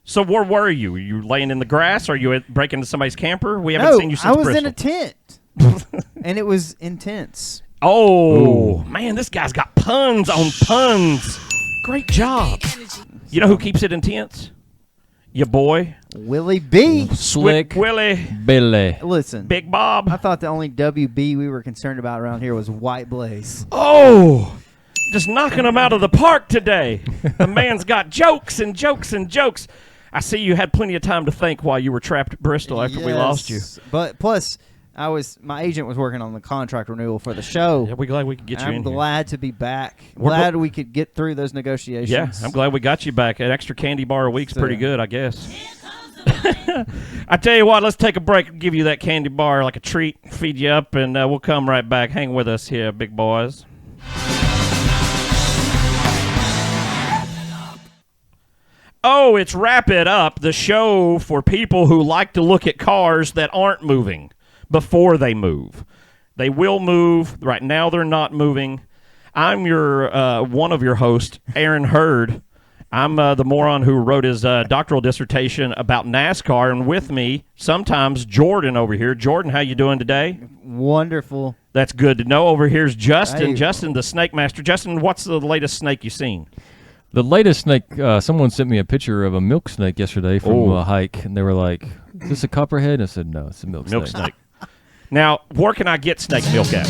So where were you? Were you laying in the grass? Or are you breaking into somebody's camper? We haven't seen you since I was Bristol. in a tent, and it was intense. Oh, man, this guy's got puns on puns. Great job. You know who keeps it intense? Your boy. Willie B. Slick Willie. Billy. Listen, Big Bob. I thought the only WB we were concerned about around here was White Blaze. Oh, just knocking him out of the park today. The man's got jokes and jokes and jokes. I see you had plenty of time to think while you were trapped at Bristol after we lost you. But plus, my agent was working on the contract renewal for the show. Yeah, we're glad we could get you in I'm here. glad to be back. Glad we could get through those negotiations. Yeah, I'm glad we got you back. An extra candy bar a week's pretty good, I guess. I tell you what, let's take a break and give you that candy bar like a treat, feed you up, and we'll come right back. Hang with us here, big boys. Oh, it's Wrap It Up, the show for people who like to look at cars that aren't moving before they move. They will move. Right now they're not moving. I'm your one of your hosts, Aaron Hurd. I'm the moron who wrote his doctoral dissertation about NASCAR, and with me, sometimes Jordan over here. Jordan, how you doing today? Wonderful. That's good to know. Over here's Justin. Hey. Justin, the snake master. Justin, what's the latest snake you've seen? The latest snake, someone sent me a picture of a milk snake yesterday from a hike, and they were like, is this a copperhead? And I said, no, it's a milk snake. Now, where can I get snake milk at?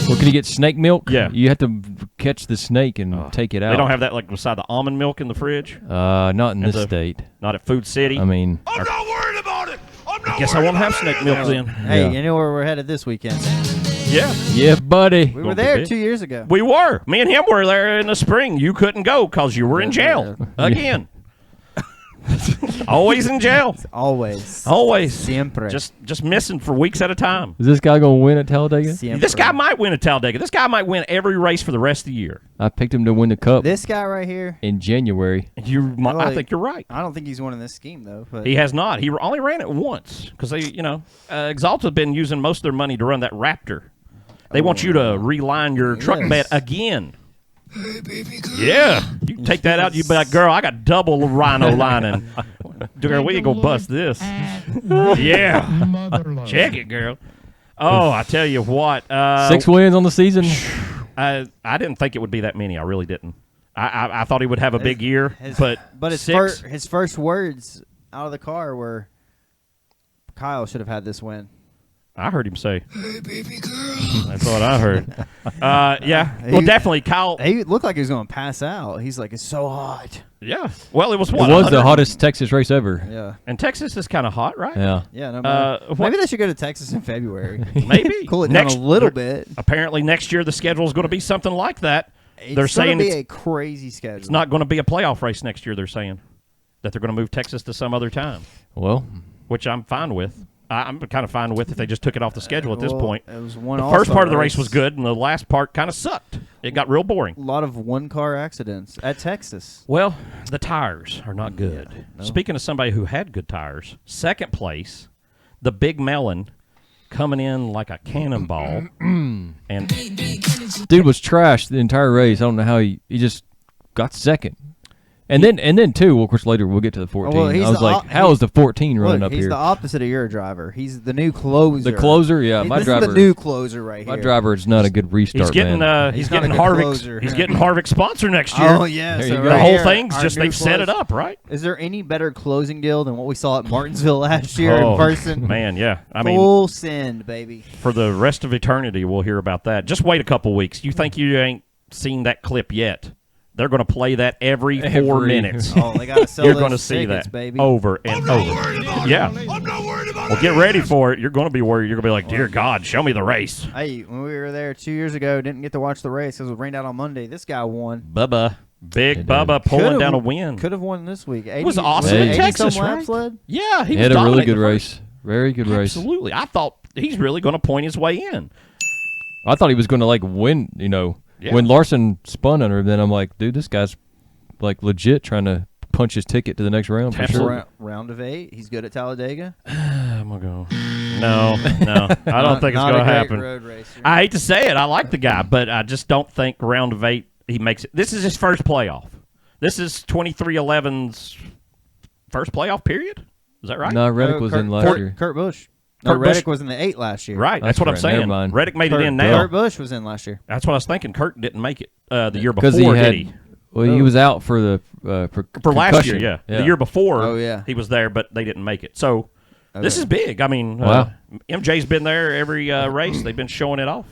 Well, can you get snake milk? Yeah. You have to catch the snake and take it out. They don't have that like beside the almond milk in the fridge? Not in this state. Not at Food City? I mean, I'm not worried about it. I guess I won't have snake milk then. Hey, Yeah. you know where we're headed this weekend? Yeah. yeah, buddy. We were there 2 years ago. We were. Me and him were there in the spring. You couldn't go because you were in jail. Again. Always in jail. Always. Always. Siempre. Just missing for weeks at a time. Is this guy going to win at Talladega? Siempre. This guy might win at Talladega. This guy might win every race for the rest of the year. I picked him to win the Cup This guy right here. in January. I think you're right. I don't think he's winning this scheme though. But He has not. He only ran it once because they, Exalta's been using most of their money to run that Raptor. They want you to reline your truck bed again. Hey, baby girl. Yeah, you can take that out. You be like, girl, I got double rhino lining. Girl, we ain't gonna bust this. Yeah, check it, girl. Oh, I tell you what. 6 wins on the season. I didn't think it would be that many. I really didn't. I thought he would have a big year, but his six. his first words out of the car were, "Kyle should have had this win." I heard him say. Hey, baby girl. That's what I heard. Yeah. Well, definitely, Kyle. He looked like he was going to pass out. He's like, "It's so hot." Yeah. Well, it was It what? was the 100? hottest Texas race ever. Yeah. And Texas is kind of hot, right? Yeah. Yeah. No, what- maybe they should go to Texas in February. Maybe. Cool it down a little bit. Apparently, next year the schedule is going to be something like that. They're It's saying going to be it's a crazy schedule. It's not going to be a playoff race next year, they're saying. That they're going to move Texas to some other time, Well, which I'm fine with. I'm kind of fine with if they just took it off the schedule at this Well, point. it was one The all-star first part of the race race. was good, and the last part kind of sucked. It got real boring. A lot of one-car accidents at Texas. Well, the tires are not good. Speaking of somebody who had good tires, second place, the Big Melon coming in like a cannonball. And dude was trash the entire race. I don't know how he just got second. And then too, well, of course, later we'll get to the 14. Well, he's I was the like, how is the 14 running Look, up he's here? the opposite of your driver. He's the new closer. The closer, yeah. My This driver, is the new closer right here. my driver is not a good restart. he's getting man. he's not a getting good Harvick's closer. he's getting Harvick's sponsor next year. Oh yeah, There so you go. The right whole here, thing's our just new they've set it close- up, right? Is there any better closing deal than what we saw at Martinsville last year in person? Man, yeah. I mean, Full send, baby. for the rest of eternity, we'll hear about that. Just wait a couple weeks. You think you ain't seen that clip yet? They're going to play that every 4 minutes. Oh, they got to sell You're those going to see tickets, that baby. over and I'm not over. worried about Yeah. it. I'm not worried about Well, it. get ready for it. You're going to be worried. You're going to be like, dear God, show me the race. Hey, when we were there 2 years ago, didn't get to watch the race because it rained out on Monday. This guy won. Bubba. Big It Bubba did. pulling down a win. Could have won this week. 80, was awesome in 80 Texas, some right? laps led? Yeah, he He had was a really dominating good the race. Very good race. Absolutely. I thought he's really going to point his way in. I thought he was going to like win. Yeah. When Larson spun under him, then I'm like, dude, this guy's like legit trying to punch his ticket to the next round for sure. Round of 8. He's good at Talladega. I'm going to go. No. I don't think it's Not going to a great happen. road racer. I hate to say it. I like the guy, but I just don't think round of 8 he makes it. This is his first playoff. This is 23-11's first playoff period. Is that right? No, Reddick was in last year. Kurt Busch. No, Kurt Busch- Reddick was in the 8 last year. Right. That's what I'm That's right. Never saying. mind. Reddick made Kurt, it in now. Kurt Busch was in last year. That's what I was thinking. Kurt didn't make it the year Because before, he had, did he? well, he was out for the For last year, concussion. yeah. The year before, Oh, yeah. he was there, but they didn't make it. So this Okay. is big. I mean, Wow. MJ's been there every race. They've been showing it off.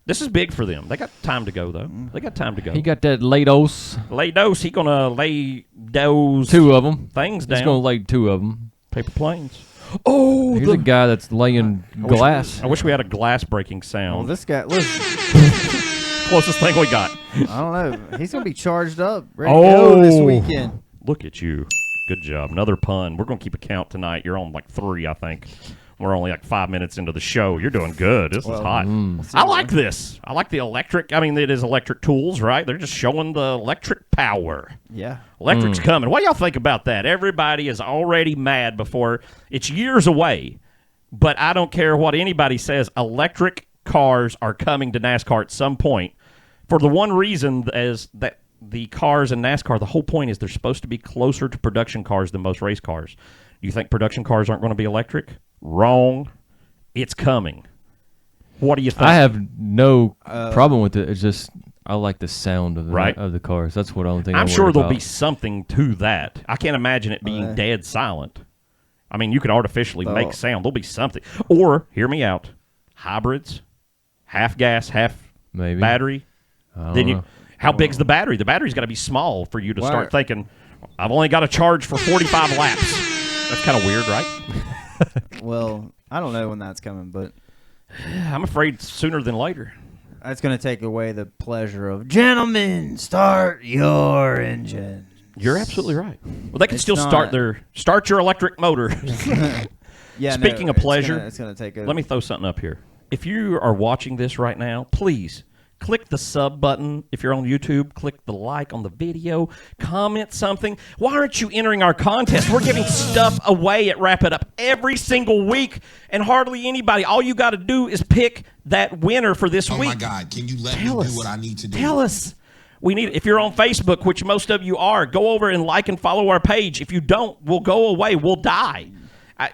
This is big for them. They got time to go, though. They got time to go. He got that late dose. Lay dose. He going to lay those 2 of them. things He's down. going to lay 2 of them. Paper planes. Oh, Here's a guy that's laying glass. I wish we had a glass breaking sound. Well, this guy, look, Closest thing we got. I don't know. He's going to be charged up, ready to go this weekend. Look at you. Good job. Another pun. We're going to keep a count tonight. You're on like 3, I think. We're only like 5 minutes into the show. You're doing good. This is hot. I like this. I like the electric. I mean, it is electric tools, right? They're just showing the electric power. Yeah. Electric's coming. What do y'all think about that? Everybody is already mad before it's years away. But I don't care what anybody says. Electric cars are coming to NASCAR at some point. For the one reason is that the cars in NASCAR, the whole point is they're supposed to be closer to production cars than most race cars. You think production cars aren't going to be electric? Wrong. It's coming. What do you think? I have no problem with it. It's just I like the sound of the, Right. of the cars. That's what I'm thinking. I'm sure there'll be something to that. I can't imagine it being dead silent. I mean, you could artificially make sound. There'll be something. Or, hear me out, hybrids, half gas, half Maybe. battery. I Then don't you, know. how big's the battery? The battery's got to be small for you to Why- start thinking, I've only got to charge for 45 laps. That's kind of weird, right? Well, I don't know when that's coming, but I'm afraid sooner than later. that's going to take away the pleasure of, gentlemen, start your engine. You're absolutely right. Well, they can It's still not- start your electric motor. Yeah. Speaking of pleasure, it's going to take a. Let me throw something up here. If you are watching this right now, please click the sub button. If you're on YouTube, click the like on the video. Comment something. Why aren't you entering our contest? We're giving stuff away at Wrap It Up every single week, and hardly anybody. All you got to do is pick that winner for this Oh week. my God! Can you let Tell me us. do what I need to do? Tell us. We need. If you're on Facebook, which most of you are, go over and like and follow our page. If you don't, we'll go away. We'll die.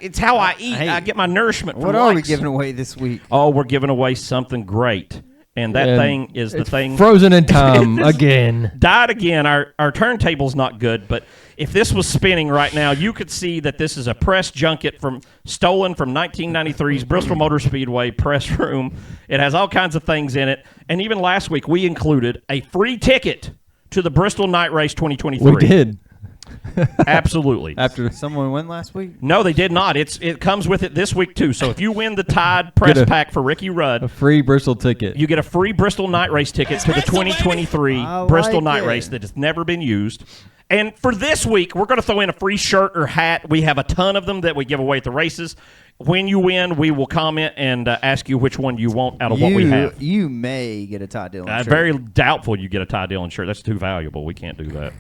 It's how I eat. Hey, I get my nourishment from What are we likes. giving away this week? Oh, we're giving away something great. And that And thing is the thing. Frozen in time again. Died again. Our turntable's not good, but if this was spinning right now, you could see that this is a press junket stolen from 1993's Bristol Motor Speedway press room. It has all kinds of things in it. And even last week, we included a free ticket to the Bristol Night Race 2023. We did. Absolutely. After Someone win last week? No, they did not. It comes with it this week, too. So if you win the Tide press pack for Ricky Rudd, a free Bristol ticket. you get a free Bristol Night Race ticket to the 2023 I Bristol like Night it. Race that has never been used. And for this week, we're going to throw in a free shirt or hat. We have a ton of them that we give away at the races. When you win, we will comment and ask you which one you want out of what we have. You may get a Todd Dillon shirt. Very doubtful you get a Ty Dillon shirt. That's too valuable. We can't do that.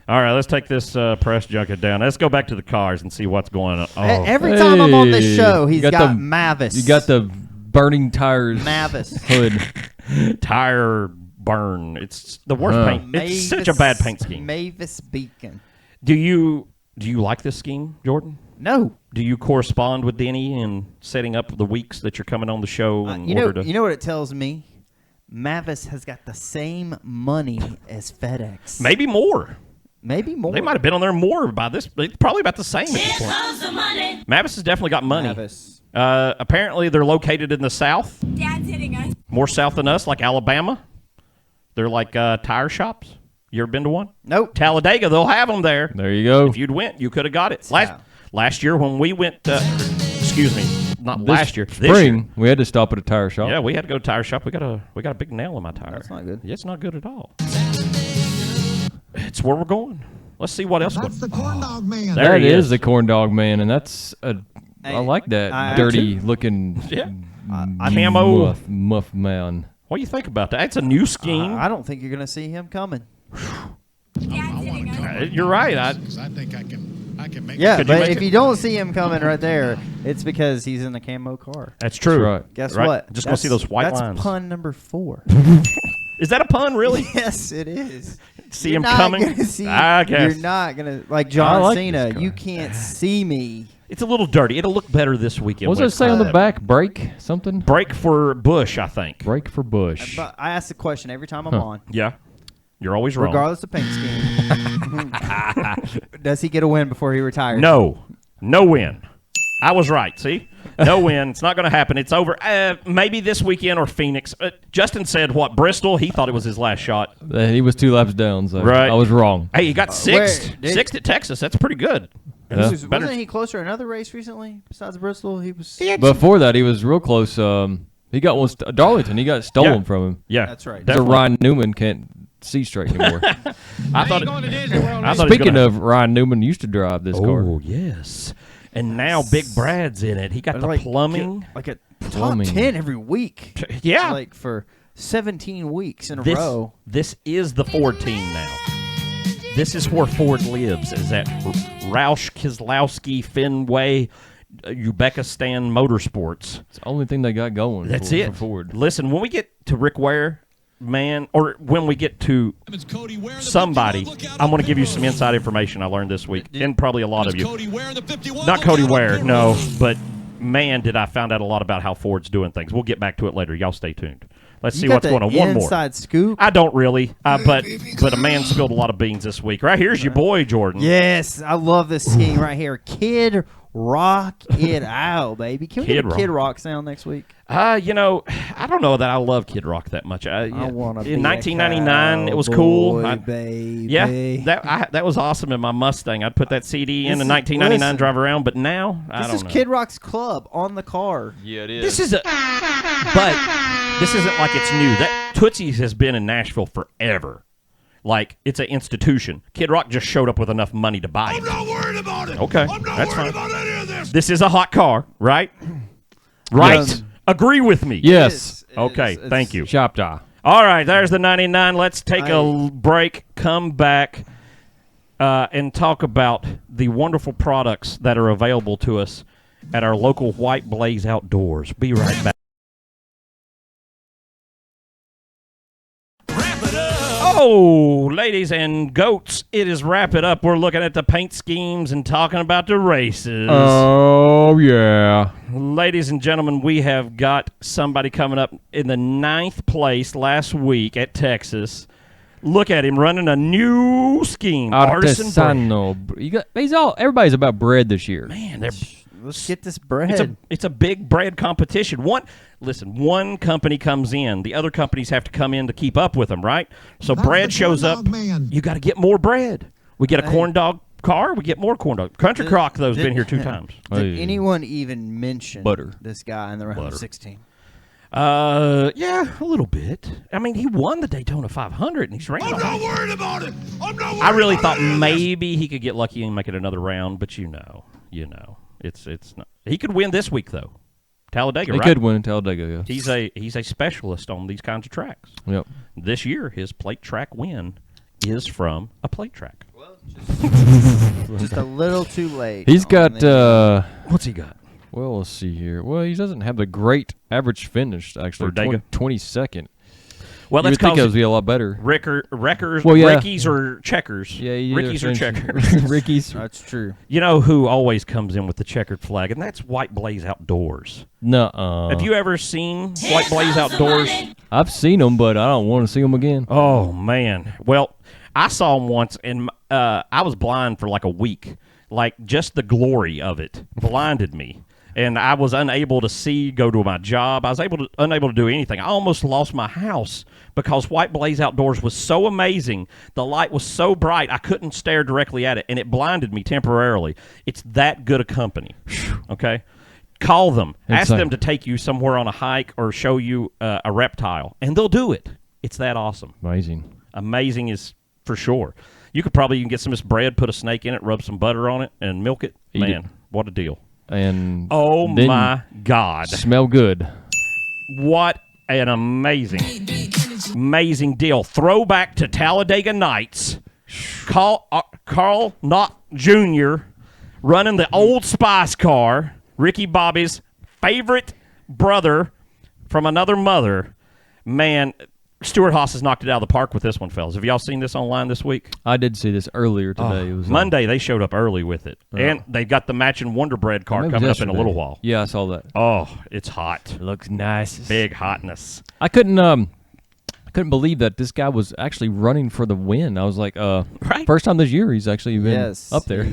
All right, let's take this press junket down. Let's go back to the cars and see what's going on. Oh, Every time I'm on this Hey, show, you he's got got the- Mavis. You got the burning tires Mavis. hood. tire burn. It's the worst paint. It's such a bad paint scheme. Mavis Beacon. Do you like this scheme, Jordan? No. Do you correspond with Denny in setting up the weeks that you're coming on the show in You know order to? you know what it tells me? Mavis has got the same money as FedEx. Maybe more. Maybe more. They might have been on there more by this. It's probably about the same at this point. Comes the money. Mavis has definitely got money. Mavis. Apparently, they're located in the South, Dad's hitting us. more South than us, like Alabama. They're like tire shops. You ever been to one? Nope. Talladega, they'll have them there. There you go. If you'd went, you could have got it. Wow. Last year when we went, excuse me, not last year, this Spring, year. we had to stop at a tire shop. Yeah, we had to go to tire shop. We got a big nail in my tire. That's not good. Yeah, it's not good at all. It's where we're going. Let's see what else. That's the corn dog man. There That he is is. the corn dog man, and that's I like that I- dirty looking Yeah. Camo. muff man. What do you think about that? It's a new scheme. I don't think you're going to see him coming. Dad's hitting us. You're right. Because I think I can make Yeah, Could you but make if it- you don't see him coming right there, it's because he's in a camo car. That's true. That's right. Guess Right. what? Just want to see those white that's lines. pun number 4. Is that a pun, really? Yes, it is. see You're him not coming. gonna see- I guess You're not gonna like John like Cena. this car. You can't see me. it's a little dirty. It'll look better this weekend. What does when it it's say on cleaned the up. back? Brake something? Break for Bush, I think. Brake for Bush. But I ask the question every time I'm on, Yeah, you're always wrong. regardless of paint scheme. Does he get a win before he retires? No win. I was right. See, no win. It's not going to happen. It's over. Maybe this weekend or Phoenix. Justin said what? Bristol. He thought it was his last shot. He was 2 laps down, so Right. I was wrong. Hey, he got sixth. where- Sixth at Texas. That's pretty good. Yeah. Wasn't he closer in another race recently besides Bristol? He was. Before that, he was real close. He got one. Darlington. He got stolen Yeah. from him. Yeah, That's right. So definitely. Ryan Newman can't see straight anymore. I thought. going to Disney World. I thought he was Speaking gonna- of, Ryan Newman used to drive this car. Oh yes, and now Big Brad's in it. He got the like, plumbing. like a top Plumbing. 10 every week. Yeah, Like for 17 weeks in a this row. this is the Ford team now. This is where Ford lives. Is at Roush Keselowski Fenway, Uzbekistan Motorsports. It's the only thing they got going. That's for, it. For Ford. Listen, when we get to Rick Ware, man, or when we get to somebody, I'm going to give you some inside information I learned this week, and probably a lot of you. Not Cody Ware, no, but man, did I find out a lot about how Ford's doing things. We'll get back to it later. Y'all stay tuned. Let's You see got what's the going on. One more. inside scoop. I don't really, but a man spilled a lot of beans this week. Right here's your boy Jordan. Yes, I love this scheme right here. Kid Rock it out, baby. Can we Kid get a Rock. Kid Rock sound next week? I don't know that I love Kid Rock that much. I want to in 1999, it was cool. Baby. Yeah, that was awesome in my Mustang. I'd put that CD in 1999, listen. drive around. But now, I This don't is know. Kid Rock's club on the car. Yeah, it is. This is but this isn't like it's new. That Tootsie's has been in Nashville forever. Like it's an institution. Kid Rock just showed up with enough money to buy it. I'm not worried about it. Okay, I'm not that's worried fine. about any of this. This is a hot car, right? Right. Yes. Agree with me. Yes. Okay. Thank you. Shop die. All right, there's the 99. Let's take a break, come back, and talk about the wonderful products that are available to us at our local White Blaze Outdoors. Be right back. Oh, ladies and goats, it is Wrap It Up. We're looking at the paint schemes and talking about the races. Oh, yeah. Ladies and gentlemen, we have got somebody coming up in the 9th place last week at Texas. Look at him running a new scheme. Artisan bread. Artisano. Everybody's about bread this year. Man, they're Let's get this bread. it's a big bread competition. One company comes in, the other companies have to come in to keep up with them, right? So Not bread the shows corn up. dog man. You got to get more bread. We get a corn dog car, we get more corn dog. Country Crock though's been here 2 times. Did Hey. anyone even mention Butter. this guy in the round of 16? Yeah, a little bit. I mean, he won the Daytona 500 and he's ranked. I'm not worried about it. I'm not worried I really about thought any of this. maybe he could get lucky and make it another round, but you know, it's not. He could win this week though. Talladega, He right? could win in Talladega, yeah. He's a specialist on these kinds of tracks. Yep. This year, his plate track win is from a plate track. Just a little too late. He's on got, the- What's he got? well, let's see here. Well, he doesn't have the great average finish, actually. For Dega? 22nd. Well, You that's would think it because would be a lot better. Wreckers, Well, yeah. Rickies or checkers. Yeah, Rickies or checkers. Rickies. That's true. You know who always comes in with the checkered flag, and that's White Blaze Outdoors. Nuh-uh. Have you ever seen White Blaze Outdoors? I've seen them, but I don't want to see them again. Oh man! Well, I saw him once, and I was blind for like a week. Like just the glory of it blinded me, and I was unable to see, go to my job. I was unable to do anything. I almost lost my house because White Blaze Outdoors was so amazing. The light was so bright, I couldn't stare directly at it, and it blinded me temporarily. It's that good a company. Okay. Call them. Ask Insane. them to take you somewhere on a hike or show you a reptile, and they'll do it. It's that awesome. Amazing. Amazing is for sure. You could probably get some of this bread, put a snake in it, rub some butter on it, and milk it. Eat Man, it. what a deal. And Oh, then my God. smell good. What an amazing deal. Throwback to Talladega Nights. Carl Knott Jr. running the Old Spice car. Ricky Bobby's favorite brother from another mother. Man, Stuart Haas has knocked it out of the park with this one, fellas. Have y'all seen this online this week? I did see this earlier today. It was Monday, they showed up early with it. And they've got the matching Wonder Bread car maybe coming up in a yesterday. little while. Yeah, I saw that. Oh, it's hot. It looks nice. Big hotness. I couldn't believe that this guy was actually running for the win. I was like, Right. first time this year he's actually been Yes. up there.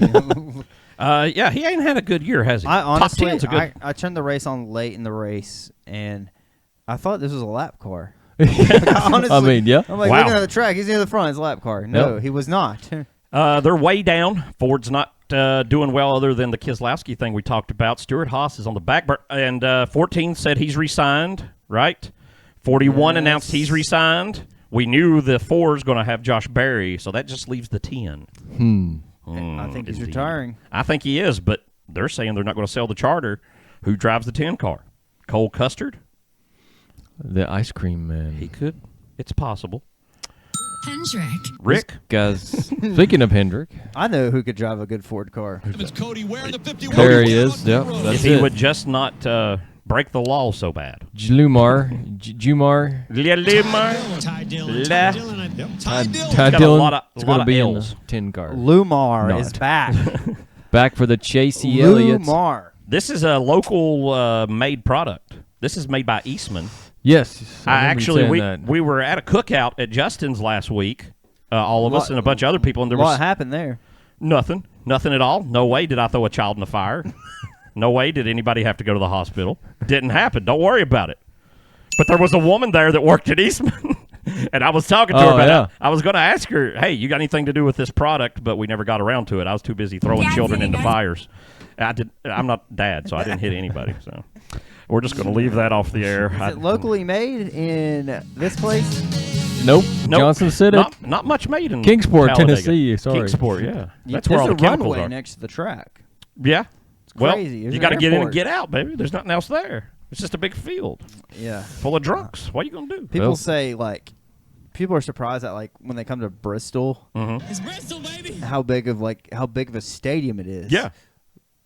Yeah, he ain't had a good year, has he? I honestly, Top 10's a good. I turned the race on late in the race, and I thought this was a lap car. Honestly, I mean, yeah. I'm like, Wow. looking at the track, he's near the front. It's a lap car. No, Yep. he was not. They're way down. Ford's not doing well other than the Keselowski thing we talked about. Stuart Haas is on the back burner. And 14 said he's re-signed, right? 41 Yes. announced he's re-signed. We knew the 4 is going to have Josh Berry, so that just leaves the 10. I think he's Indeed. retiring. I think he is, but they're saying they're not going to sell the charter. Who drives the 10 car? Cole Custard? The ice cream man. He could. It's possible. Hendrick. Rick? Guys, speaking of Hendrick, I know who could drive a good Ford car. It's Cody wearing the 51. there he is. Yep, If that's he it. would just not break the law so bad. Jumar. Ty Dillon. La- Ty Dillon. Yep. Ty got a Dillon. lot of- It's a lot going to of be in the L's. 10 car. Lumar Not. is back. Back for the Chasey Elliott's. Lumar. This is a local made product. This is made by Eastman. Yes. I remember you saying actually that. we were at a cookout at Justin's last week, all of us and a bunch of other people, and there What was happened there? nothing at all. No way did I throw a child in the fire. No way did anybody have to go to the hospital. Didn't happen. Don't worry about it. But there was a woman there that worked at Eastman, and I was talking to her Oh, about yeah. it. I was going to ask her, hey, you got anything to do with this product? But we never got around to it. I was too busy throwing Dad's children hitting into us. fires. I'm not dad, so I didn't hit anybody. So we're just going to leave that off the air. Is it locally made in this place? Nope. Nope. Johnson City. Not much made in Kingsport, Talladega. Tennessee, sorry. Kingsport, yeah. That's There's where all a the chemicals runway are. next to the track. Yeah. Well, crazy. There's you an got to get in and airport. get out, baby. There's nothing else there. It's just a big field Yeah. full of drunks. What are you going to do? People Well- say like, people are surprised at like when they come to Bristol, It's Bristol, baby. how big of a stadium it is. Yeah.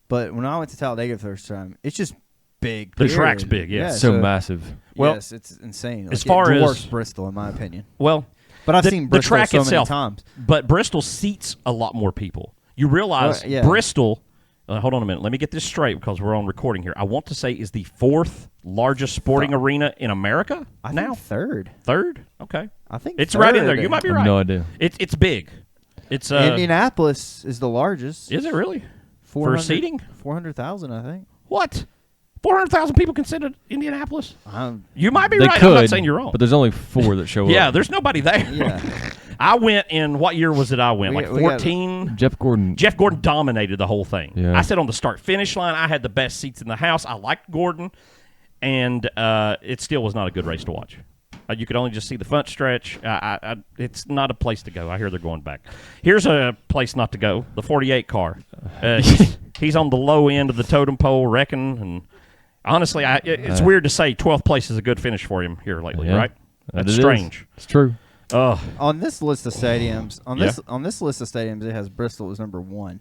But when I went to Talladega the first time, it's just big. The period. track's big, yeah. So massive. Well, yes, it's insane. as Like, far it as- dwarfs Bristol, in my opinion. Well, But I've the, seen the Bristol track so itself, many times. but Bristol seats a lot more people. You realize yeah. Bristol, hold on a minute. Let me get this straight because we're on recording here. I want to say is the 4th largest sporting arena in America I now. think third. 3rd? Okay. I think It's right in there. third. You might be I have right. no idea. It's big. It's Indianapolis is the largest. Is it really? 400 seating? 400,000, I think. What? 400,000 people considered Indianapolis? Um, You might be They right. could, I'm not saying you're wrong. but there's only 4 that show yeah, up. there's nobody there. yeah. I went in, what year was it I went? We Like got- we got- 14? Jeff Gordon. Jeff Gordon dominated the whole thing. Yeah. I sat on the start-finish line. I had the best seats in the house. I liked Gordon, and it still was not a good race to watch. You could only just see the front stretch. It's not a place to go. I hear they're going back. Here's a place not to go, the 48 car. He's on the low end of the totem pole, reckon, and honestly, it's weird to say 12th place is a good finish for him here lately, Yeah. right? That That's it is. strange. It's true. On this list of stadiums, on Yeah. this list of stadiums, it has Bristol as number 1.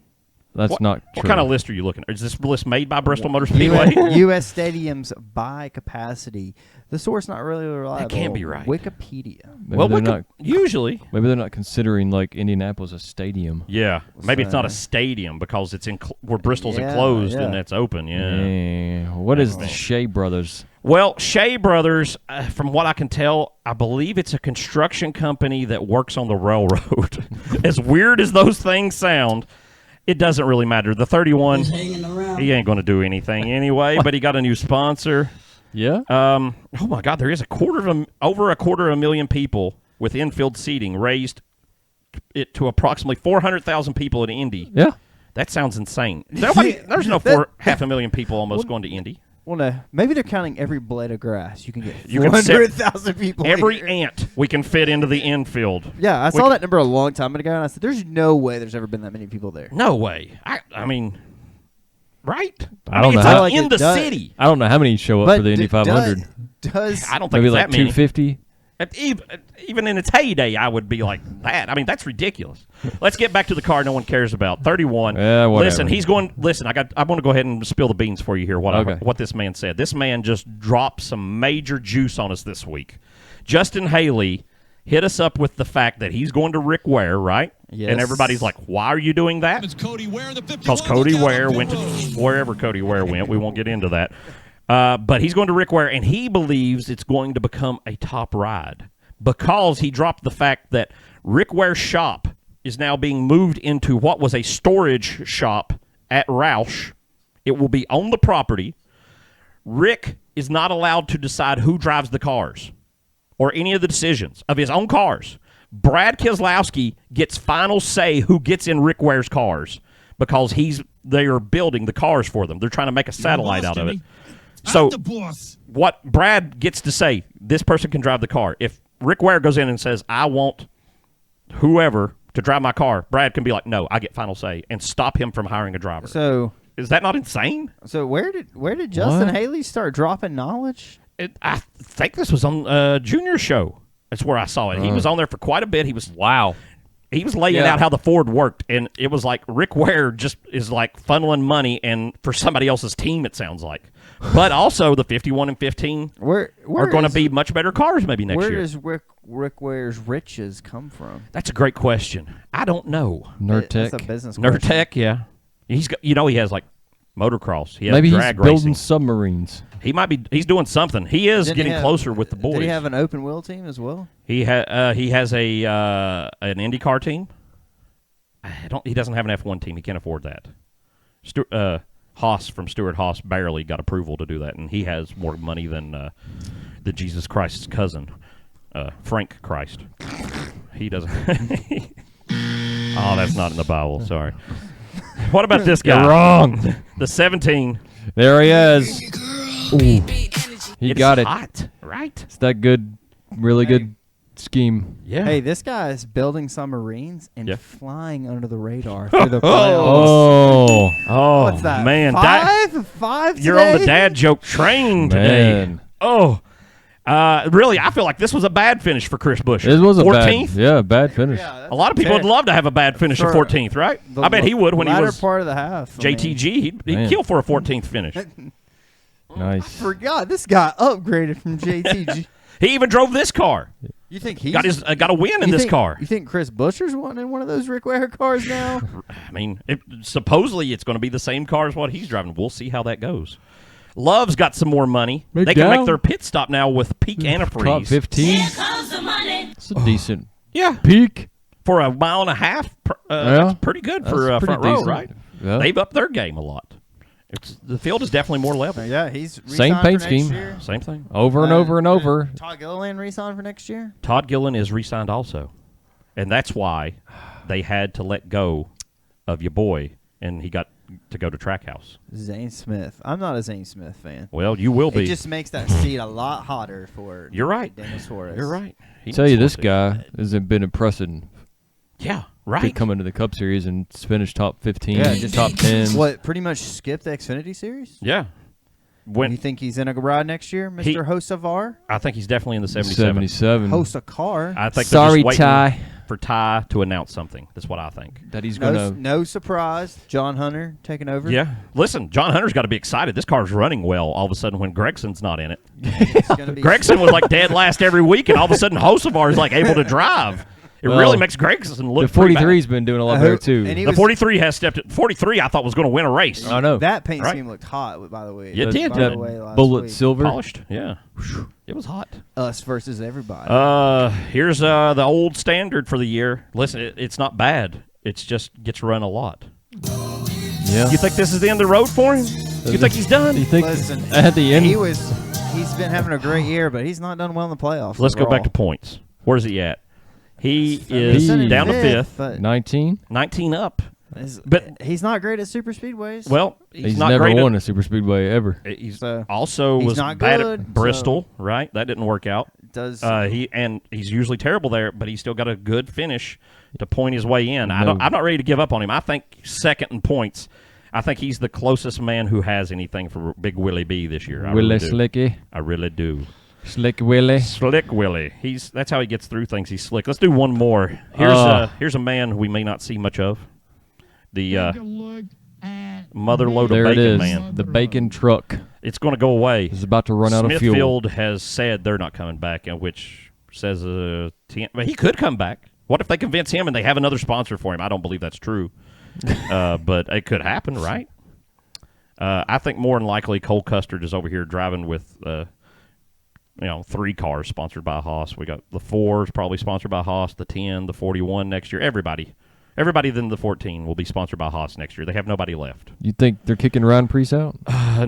That's not true. What kind of list are you looking at? Is this list made by Bristol Motor Speedway? U.S. stadiums by capacity. The source not really reliable. can't be right. Wikipedia. Maybe Well, they're not. usually. Maybe they're not considering like Indianapolis a stadium. Yeah, maybe it's not a So- stadium because it's where Bristol's Yeah, enclosed yeah. and it's open. Yeah. What is the Shea Brothers? Well, Shea Brothers, from what I can tell, I believe it's a construction company that works on the railroad. As weird as those things sound, it doesn't really matter. The 31, he ain't going to do anything anyway. But he got a new sponsor. Yeah. Oh my God, there is over a quarter of a million people with infield seating, raised it to approximately 400,000 people at Indy. Yeah. That sounds insane. There's no half a million people almost going to Indy. Well, no, maybe they're counting every blade of grass. You can get You can set 400,000 people. Every here. ant we can fit into the infield. Yeah, I saw that number a long time ago, and I said, "There's no way there's ever been that many people there." No way. I mean, right? I don't mean, know it's how- like in It the does. city. I don't know how many show up for the Indy 500. Does I don't think Maybe it's like that many. 250. Even in its heyday, I would be like that. I mean, that's ridiculous. Let's get back to the car no one cares about. 31. Yeah, whatever. Listen, he's going. Listen, I want to go ahead and spill the beans for you here. Okay. What this man said. This man just dropped some major juice on us this week. Justin Haley hit us up with the fact that he's going to Rick Ware, right? Yes. And everybody's like, why are you doing that? It's Cody Ware, the 51. Because Cody Look out Ware on went to pit road. wherever Cody Ware went. We won't get into that. But he's going to Rick Ware, and he believes it's going to become a top ride because he dropped the fact that Rick Ware's shop is now being moved into what was a storage shop at Roush. It will be on the property. Rick is not allowed to decide who drives the cars or any of the decisions of his own cars. Brad Keselowski gets final say who gets in Rick Ware's cars because they are building the cars for them. They're trying to make a satellite out of it. So the boss. what Brad gets to say, this person can drive the car. If Rick Ware goes in and says, I want whoever to drive my car, Brad can be like, no, I get final say, and stop him from hiring a driver. So Is that not insane? where did Justin What? Haley start dropping knowledge? I think this was on Junior's show. That's where I saw it. He was on there for quite a bit. He was laying Yeah. out how the Ford worked, and it was like Rick Ware just is like funneling money and for somebody else's team, it sounds like. But also the 51 and 15 Where are going to is- be much better cars maybe next Where year. does Rick Ware's riches come from? That's a great question. I don't know. That's a Nerdtech. business question. Nerdtech, yeah. He's got, he has like motocross. He has Maybe he's drag building racing. submarines. He might be. He's doing something. He is Didn't he getting have- closer with the boys. Did he have an open wheel team as well? He has a an IndyCar team. He doesn't have an F1 team. He can't afford that. Haas from Stuart Haas barely got approval to do that, and he has more money than the Jesus Christ's cousin, Frank Christ. He doesn't. Oh, that's not in the Bible. Sorry. What about this guy? You're wrong. The 17. There he is. He It's got it. hot, right? It's that good, really good scheme. Yeah. Hey, this guy is building submarines and Yeah. flying under the radar through the playoffs. Oh, Oh, What's that? man. Five You're on the today? dad joke train today. man. Oh, really, I feel like this was a bad finish for Chris Busch. This was a 14th? bad finish. A lot of people would love to have a bad finish at For 14th, right? The I bet he would when he latter was part of the half. I mean, JTG. He'd Man. kill for a 14th finish. Nice. forgot this guy upgraded from JTG. He even drove this car. You think he's Got a win in you this think- car. You think Chris Buescher's wanting one of those Rick Ware cars now? I mean, supposedly it's going to be the same car as what he's driving. We'll see how that goes. Love's got some more money. They can McDowell? make their pit stop now with peak Top antifreeze. 15. It's a decent Yeah, peak. for a mile and a half. Yeah. That's pretty good for That's front pretty row, decent. right? Yeah. They've upped their game a lot. The field is definitely more level. Yeah, he's Same re-signed paint for next scheme. year. Same thing. Over and over and over. Todd Gilliland re-signed for next year. Todd Gillen is re-signed also, and that's why they had to let go of your boy, and he got to go to Trackhouse. Zane Smith. I'm not a Zane Smith fan. Well, you will be. It just makes that seat a lot hotter for You're right. Dennis Suarez. You're right. He Tell you, needs this to want guy has been impressing. Yeah, To right. come into the Cup Series and finish top 15, Yeah, just top 10. What, pretty much skip the Xfinity Series? Yeah. You When think he's in a ride next year, He- Mr. Hosavar? I think he's definitely in the 77. 77. Host a car. I think Sorry, they're just Ty. waiting for Ty to announce something. That's what I think. That he's No, going to. no surprise. John Hunter taking over. Yeah. Listen, John Hunter's got to be excited. This car's running well all of a sudden when Gregson's not in it. It's gonna be Gregson was like dead last every week, and all of a sudden Hosevar is like able to drive. It Well, really makes Gregson look The pretty bad. 43's been doing a lot better, too. and he The was- 43 has stepped it. 43 I thought was going to win a race. I know. That paint Right. scheme looked hot, by the way. It did, By didn't the it? way, last Bullet week. silver. Polished. Yeah. It was hot. Us versus everybody. Here's the old standard for the year. Listen, it's not bad. It's just gets run a lot. Yeah. You think this is the end of the road for him? You think he's done? You think Listen, at the end? he's been having a great year, but he's not done well in the playoffs. Let's go back to overall. points. Where's he at? He is He's down to fifth, fifth, but 19? 19 up. But But- he's not great at super speedways. Well, he's not never great at- won a super speedway ever. He's So, also he's was not bad good, at Bristol, right? That didn't work out. does He's usually terrible there, but he's still got a good finish to point his way in. No. I'm not ready to give up on him. I think second in points. I think he's the closest man who has anything for Big Willie B this year. I Willie really do. Slicky. I really do. Slick Willie. Slick Willie. That's how he gets through things. He's slick. Let's do one more. Here's a man we may not see much of. The mother load of There it bacon is. man. The bacon truck It's going to go away. is about to run out of fuel. Smithfield has said they're not coming back, in which says 10. But he could come back. What if they convince him and they have another sponsor for him? I don't believe that's true, but it could happen, right? I think more than likely Cole Custard is over here driving with 3 cars sponsored by Haas. We got the 4 is probably sponsored by Haas, the 10, the 41 next year. Everybody then the 14 will be sponsored by Haas next year. They have nobody left. You think they're kicking Ryan Preece out?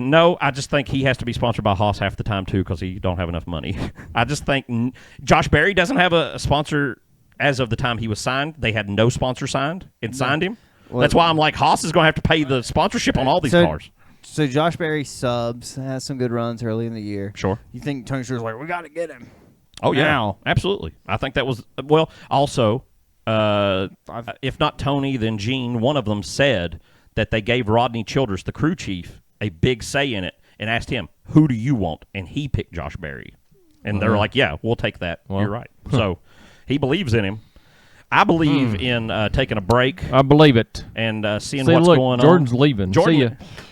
No, I just think he has to be sponsored by Haas half the time too because he don't have enough money. I just think Josh Berry doesn't have a sponsor as of the time he was signed. They had no sponsor signed and signed him. Well, that's why I'm like Haas is going to have to pay the sponsorship on all these cars. So Josh Berry subs, has some good runs early in the year. Sure. You think Tony Stewart's like, we got to get him? Oh, yeah. Now. Absolutely. I think that was – well, also, if not Tony, then Gene, one of them said that they gave Rodney Childress, the crew chief, a big say in it and asked him, who do you want? And he picked Josh Berry. And they're like, yeah, we'll take that. You're right. So he believes in him. I believe in taking a break. I believe it. And seeing what's going on. Jordan's leaving. Jordan, See ya.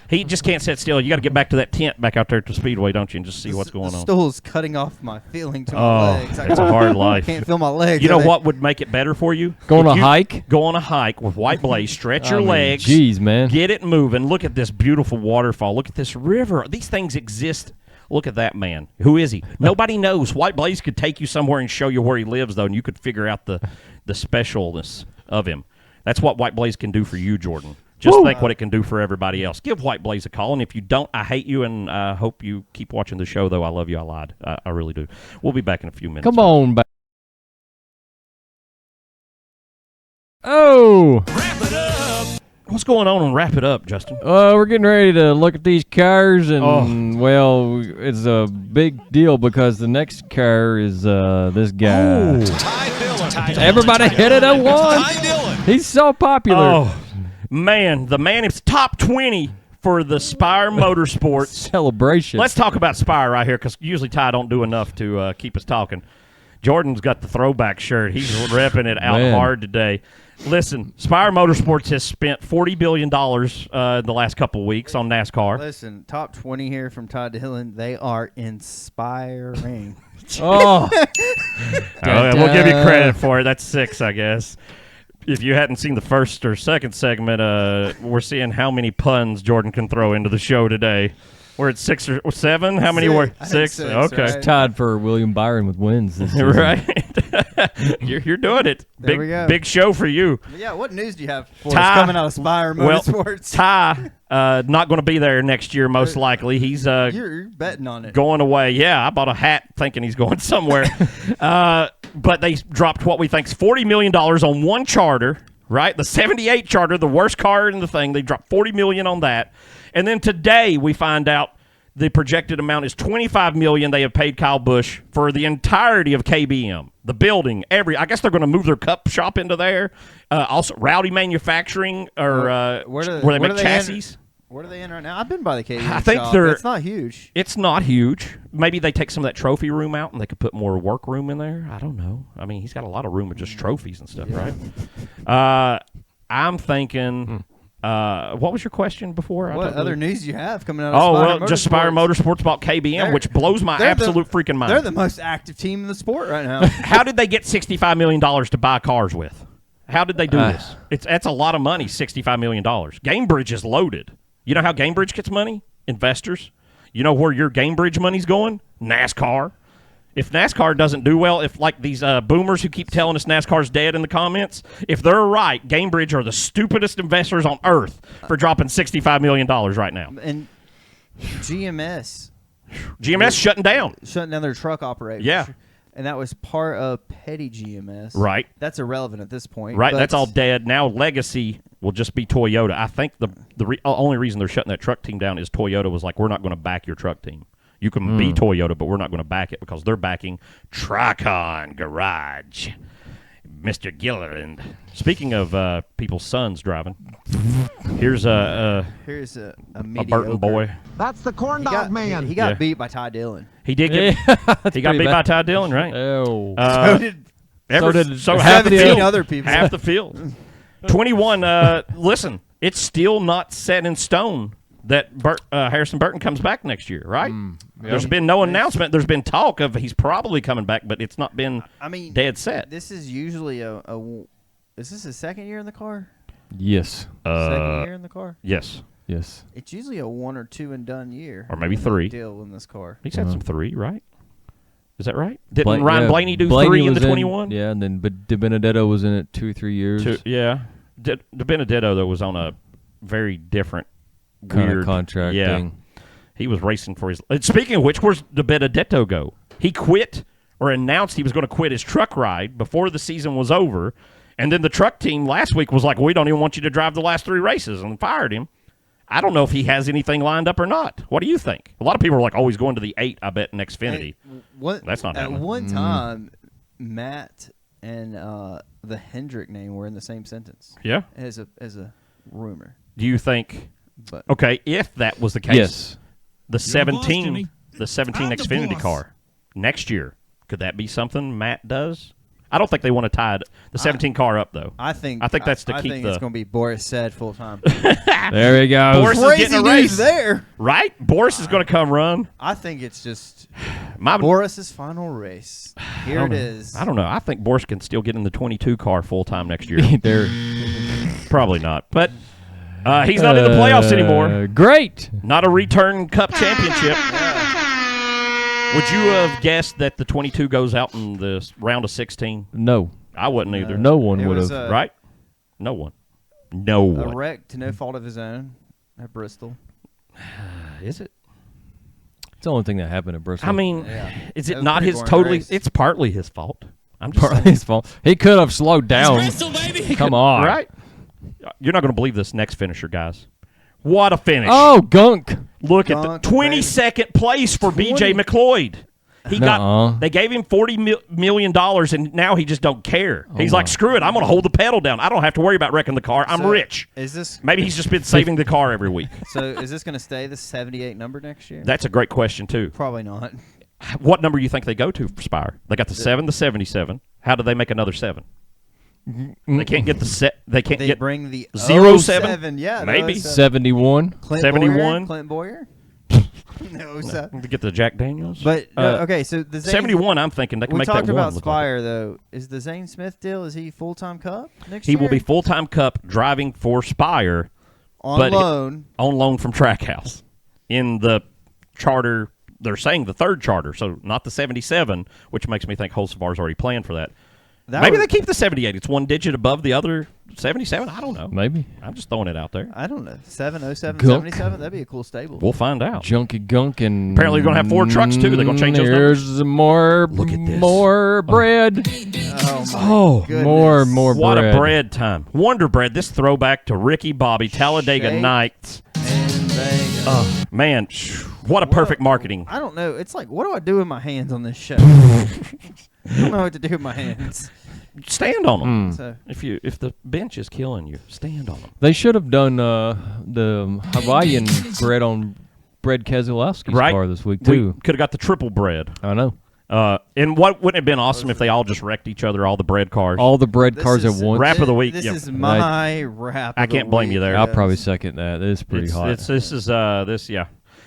He just can't sit still. You got to get back to that tent back out there at the Speedway, don't you, and just see what's going The on. stool's cutting off my feeling to my legs. It's a hard life. Can't feel my legs. You know what would make it better for you? Go on If a you hike? Go on a hike with White Blaze. Stretch your legs. Jeez, man. Get it moving. Look at this beautiful waterfall. Look at this river. These things exist. Look at that man. Who is he? Nobody knows. White Blaze could take you somewhere and show you where he lives, though, and you could figure out the specialness of him. That's what White Blaze can do for you, Jordan. Just think what it can do for everybody else. Give White Blaze a call, and if you don't, I hate you, and I hope you keep watching the show, though. I love you. I lied. I really do. We'll be back in a few minutes. Come on back. Oh. Wrap it up. What's going on Wrap It Up, Justin? We're getting ready to look at these cars, and, well, it's a big deal because the next car is this guy. Ty Dillon. Everybody hit it at once. Ty Dillon. He's so popular. Oh, man. The man is top 20 for the Spire Motorsports. Celebration. Let's talk about Spire right here because usually Ty don't do enough to keep us talking. Jordan's got the throwback shirt. He's repping it out hard today. Listen, Spire Motorsports has spent $40 billion in the last couple of weeks on NASCAR. Listen, top 20 here from Todd Dillon. They are inspiring. Oh. We'll give you credit for it. That's 6, I guess. If you hadn't seen the first or second segment, we're seeing how many puns Jordan can throw into the show today. We're at 6 or 7. How many were 6? Okay, right? Tied for William Byron with wins this season. right. You're doing it. There we go. Big show for you. Yeah, what news do you have for Ty, us coming out of Spire Motorsports? Ty, not going to be there next year, most likely. He's You're betting on it. going away. Yeah, I bought a hat thinking he's going somewhere. But they dropped what we think is $40 million on one charter, right? The 78 charter, the worst car in the thing. They dropped $40 million on that. And then today we find out the projected amount is $25 million they have paid Kyle Busch for the entirety of KBM, the building, I guess they're going to move their cup shop into there. Also, Rowdy Manufacturing, or where they make chassis. What are they in right now? I've been by the KBM I think shop. they're. It's not huge. It's not huge. Maybe they take some of that trophy room out and they could put more work room in there. I don't know. I mean, he's got a lot of room with just trophies and stuff, right? I'm thinking. What was your question before? What other news you have coming out of Spire Motorsports? Just Spire Motorsports bought KBM, which blows my absolute freaking mind. They're the most active team in the sport right now. How did they get $65 million to buy cars with? How did they do this? That's a lot of money, $65 million. Gamebridge is loaded. You know how Gamebridge gets money? Investors. You know where your Gamebridge money's going? NASCAR. If NASCAR doesn't do well, if like these boomers who keep telling us NASCAR's dead in the comments, if they're right, Gamebridge are the stupidest investors on earth for dropping $65 million right now. And GMS shutting down. Shutting down their truck operation. Yeah. And that was part of Petty GMS. Right. That's irrelevant at this point. Right, that's all dead. Now Legacy will just be Toyota. I think the only reason they're shutting that truck team down is Toyota was like, we're not going to back your truck team. You can be Toyota, but we're not going to back it because they're backing Tricon Garage. Mr. Gilliland. Speaking of people's sons driving, here's a mediocre Burton boy. That's the corn dog man. He got beat by Ty Dillon. He did get he got beat by Ty Dillon, right? Oh. So did half the 17 field. other people. Half the field. 21. Listen, it's still not set in stone that Harrison Burton comes back next year, right? Yeah. There's been no announcement. There's been talk of he's probably coming back, but it's not been dead set. This is usually is this his second year in the car? Yes. Second year in the car? Yes. It's usually a 1 or 2 and done year. Or maybe 3. Deal in this car. He's had some 3, right? Is that right? Didn't Bla- Ryan yeah, Blaney do Blaney 3 in was the 21? Yeah, and then but De Benedetto was in it 2 or 3 years. Yeah. De Benedetto, though, was on a very different Kind weird of contract thing. He was racing for his. Speaking of which, where's De Benedetto go? He quit or announced he was going to quit his truck ride before the season was over, and then the truck team last week was like, "We don't even want you to drive the last 3 races," and fired him. I don't know if he has anything lined up or not. What do you think? A lot of people are like, "Oh, he's going to the 8." I bet in Xfinity. That's not happening. At one time, Matt and the Hendrick name were in the same sentence. Yeah. As a rumor. Do you think? But Okay, if that was the case, Yes. the You're the boss, 17, Jimmy. the 17 I'm the Xfinity boss. car next year, could that be something Matt does? I don't think they want to tie the 17 car up though. I think that's to I keep think the it's going to be Boris said full time. There he goes. Boris is Crazy getting a news race there. right? Boris is going to come run. I think it's just My, Boris's final race. Here it is. I don't know. I think Boris can still get in the 22 car full time next year. There. Probably not, but he's not in the playoffs anymore. Great. Not a return Cup championship. Would you have guessed that the 22 goes out in the round of 16? No. I wouldn't either. No one It would was, have. Right? No one. No A one. wreck to no fault of his own at Bristol. Is it? It's the only thing that happened at Bristol. I mean, Yeah. is That it was not pretty his boring totally? race. It's partly his fault. I'm just partly saying. his fault. He could have slowed down. Bristol, baby. Come on. Right? You're not going to believe this next finisher, guys. What a finish. Oh, gunk. Look at the Gunk, 22nd place for BJ McLeod. He Nuh-uh. got. They gave him $40 million, and now he just don't care. He's like, screw it. I'm going to hold the pedal down. I don't have to worry about wrecking the car. I'm So, rich. Is this Maybe he's just been saving the car every week. so? Is this going to stay the 78 number next year? That's a great question, too. Probably not. What number do you think they go to for Spire? They got the 7, the 77. How do they make another 7? They can't get the set. They can't They get bring the 07? Yeah, Maybe. 71. Clint 71? Boyer? Clint Boyer. No, to get the Jack Daniels. But okay, so the Zane, 71. I'm thinking they can We make talked that about one look like Spire though. Is the Zane Smith deal? Is he full time Cup next He year? will be full-time Cup driving for Spire on but loan. on loan from Trackhouse in the charter. They're saying the 3rd charter, so not the 77, which makes me think Holsevar's already planned for that. Maybe they keep the 78. It's one digit above the other 77. I don't know. Maybe. I'm just throwing it out there. I don't know. 707, Gunk. 77. That'd be a cool stable. We'll find out. Junky gunk and Apparently they're gonna have 4 trucks, too. They're gonna change those Here's numbers. more. Look at this. More bread. Oh, my goodness. More What bread. a bread time. Wonder Bread. This throwback to Ricky Bobby, Talladega Shake. Nights. And Vegas. Man, what a perfect marketing. I don't know. It's like, what do I do with my hands on this show? I don't know what to do with my hands. Stand on them. So If the bench is killing you, stand on them. They should have done the Hawaiian bread on Brad Keselowski's Right. car this week We too. could have got the triple bread. I know. And what wouldn't it have been awesome if they all just wrecked each other, all the bread cars? All the bread this cars is- at once. Rap of the week, This yeah. is my rap. I of the can't blame you week. there. I'll Yes. probably second that. This is pretty hot. Yeah.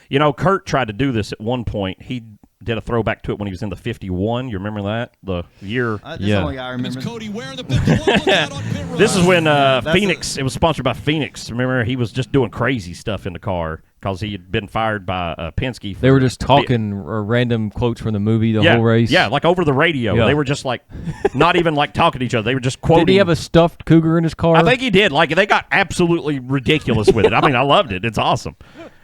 You know, Kurt tried to do this at one point. He did a throwback to it when he was in the 51. You remember that? The year. This Yeah. is the only guy I It's remember. Cody wearing the 51. Look out on pit road. This is when That's Phoenix. It was sponsored by Phoenix. Remember, he was just doing crazy stuff in the car because he had been fired by Penske. They were just talking random quotes from the movie the yeah, whole race. Yeah, like over the radio. Yeah. They were just like, not even like talking to each other. They were just quoting. Did he have a stuffed cougar in his car? I think he did. Like they got absolutely ridiculous with it. I mean, I loved it. It's awesome.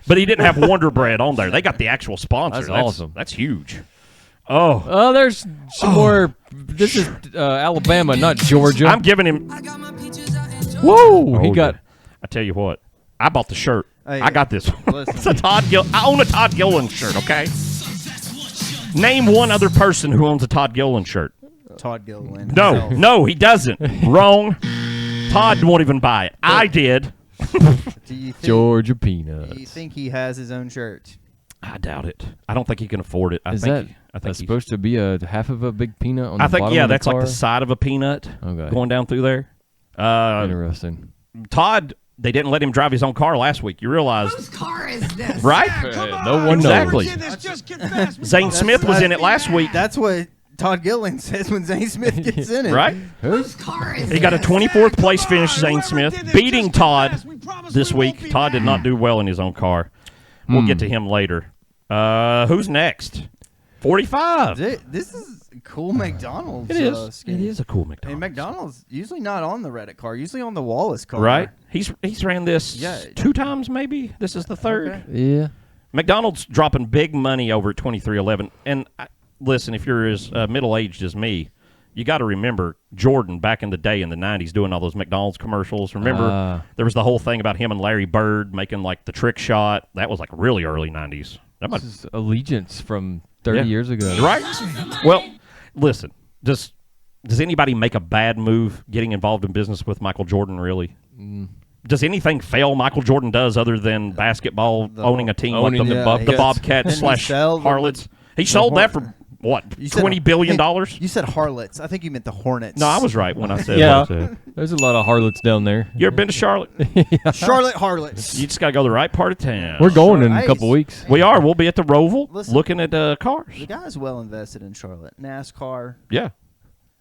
But he didn't have Wonder Bread on there. They got the actual sponsor. That's awesome. That's huge. Oh, Oh, there's some more. This is Alabama, not Georgia. I'm giving him. Whoa! Oh, He got. I tell you what. I bought the shirt. Hey, I got this. listen. It's a Todd Gill. I own a Todd Gilliland shirt. Okay. Name one other person who owns a Todd Gilliland shirt. Todd Gilliland. No, himself. no, he doesn't. Wrong. Todd won't even buy it. I did. Do you think, Georgia do you peanuts. think he has his own shirt? I doubt it. I don't think he can afford it. I Is think. that I think that's he's- supposed to be a half of a big peanut on I the think. bottom Yeah, of the that's like car? the side of a peanut Okay. going down through there. Interesting. Todd They didn't let him drive his own car last week. You realize, Whose car is this? right? No one Exactly. knows. Zane Smith was in it last week, That's what Todd Gilliland says when Zane Smith gets in it. right? Whose car is He got a this? 24th place finish, Zane Smith, beating Todd this week. Todd did not do well in his own car. We'll get to him later. Who's next? 45. This is a cool McDonald's. It is. It skin. is a cool And McDonald's. McDonald's usually not on the Reddit car, usually on the Wallace car. Right? He's ran this Yeah. 2 times, maybe. This is the 3rd. Okay. Yeah. McDonald's dropping big money over at 2311. And listen, if you're as middle-aged as me, you got to remember Jordan back in the day in the 90s doing all those McDonald's commercials. Remember, there was the whole thing about him and Larry Bird making like the trick shot. That was like really early 90s. That might, This is Allegiance from 30 Yeah. years ago. right? Well, listen, does anybody make a bad move getting involved in business with Michael Jordan, really? Does anything fail Michael Jordan does other than basketball, owning a team owning- like the, yeah, the Bobcats Didn't he slash sell the- Harlots? He sold that for, what, You said- $20 billion? You said Harlots. I think you meant the Hornets. No, I was right when I said Yeah. what I said. There's a lot of harlots down there. You ever been to Charlotte? Charlotte Harlots. You just got to go to the right part of town. We're going in a Hey, couple weeks. We are. We'll be at the Roval Listen. looking at cars. The guy's well invested in Charlotte. NASCAR. Yeah.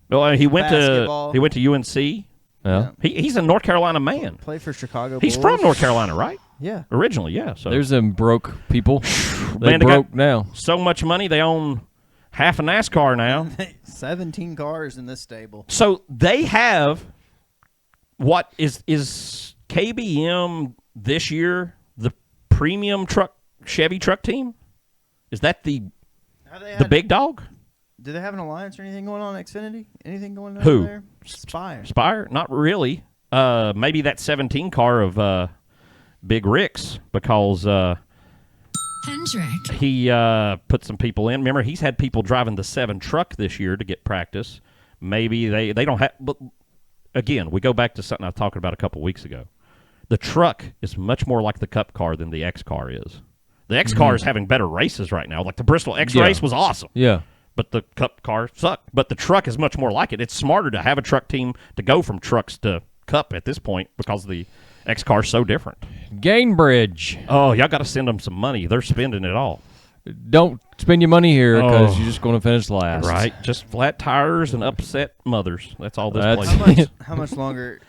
Well, he went Basketball. to UNC. Yeah. He's a North Carolina man. Played for Chicago He's Bulls. from North Carolina, right? Yeah. Originally, yeah. So There's them broke people. They Man, they broke got- now. so much money they own half a NASCAR now. 17 cars in this stable. So they have what is KBM this year the premium truck Chevy truck team? Is that the big dog? Do they have an alliance or anything going on? Xfinity? Anything going on Who? there? Spire. Spire? Not really. Maybe that 17 car of Big Rick's because Hendrick. he put some people in. Remember, he's had people driving the 7 truck this year to get practice. Maybe they don't have. But again, we go back to something I was talking about a couple weeks ago. The truck is much more like the Cup car than the X car is. The X car is having better races right now. Like the Bristol X Yeah. race was awesome. Yeah. But the Cup car sucked. But the truck is much more like it. It's smarter to have a truck team to go from trucks to Cup at this point because the X car is so different. Gainbridge. Oh, y'all got to send them some money. They're spending it all. Don't spend your money here because Oh. you're just going to finish last. Right? Just flat tires and upset mothers. That's all this That's- place is. How much longer?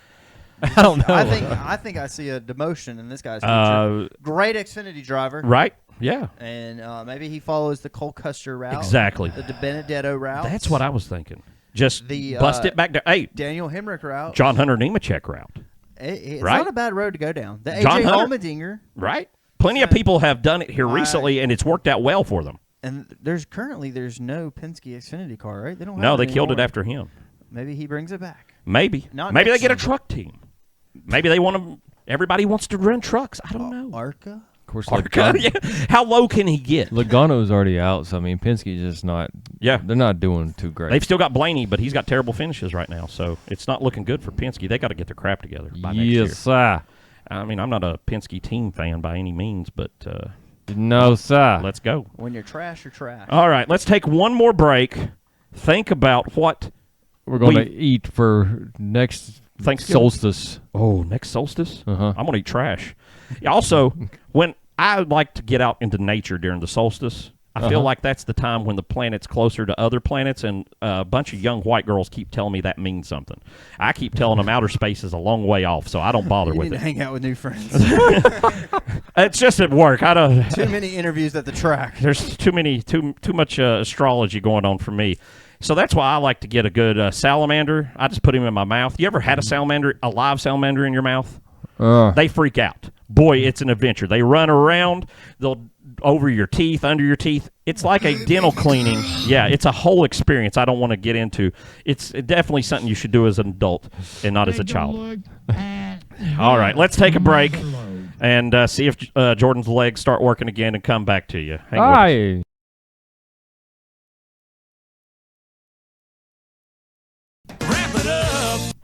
I don't know. I think I see a demotion in this guy's future. Great Xfinity driver. Right? Yeah. And maybe he follows the Cole Custer route. Exactly. The DiBenedetto route. That's what I was thinking. Just The, bust it back down. Hey, Daniel Hemrick route. John Hunter Nemechek route. It's right? not a bad road to go down. The John AJ Hunter? Allmendinger. Right? Plenty of people have done it here Right. recently, and it's worked out well for them. And there's no Penske Xfinity car, right? They don't. No, have they it killed it anymore. after him. Maybe he brings it back. Maybe. Not Maybe they next get a season. truck team. Maybe they want to. Everybody wants to run trucks. I don't know. Arca. Of course, Yeah. How low can he get? Logano's already out, so I mean, Penske's just not. Yeah. They're not doing too great. They've still got Blaney, but he's got terrible finishes right now, so it's not looking good for Penske. They got to get their crap together by next year. Yes, sir. I mean, I'm not a Penske team fan by any means, but No, sir. let's go. When you're trash, you're trash. All right, let's take one more break. Think about what We're going we- to eat for next Thanksgiving. solstice. Oh, next solstice? Uh-huh. I'm going to eat trash. Also, when I like to get out into nature during the solstice, I feel like that's the time when the planet's closer to other planets, and a bunch of young white girls keep telling me that means something. I keep telling them outer space is a long way off, so I don't bother You with need to it. hang out with new friends. It's just at work. I don't. Too many interviews at the track. There's too much astrology going on for me. So that's why I like to get a good salamander. I just put him in my mouth. You ever had a salamander, a live salamander in your mouth? They freak out. Boy, it's an adventure. They run around. They'll over your teeth, under your teeth. It's like a dental cleaning. Yeah, it's a whole experience I don't want to get into. It's definitely something you should do as an adult and not as a child. All right, let's take a break and see if Jordan's legs start working again and come back to you. Hang with us. Hi.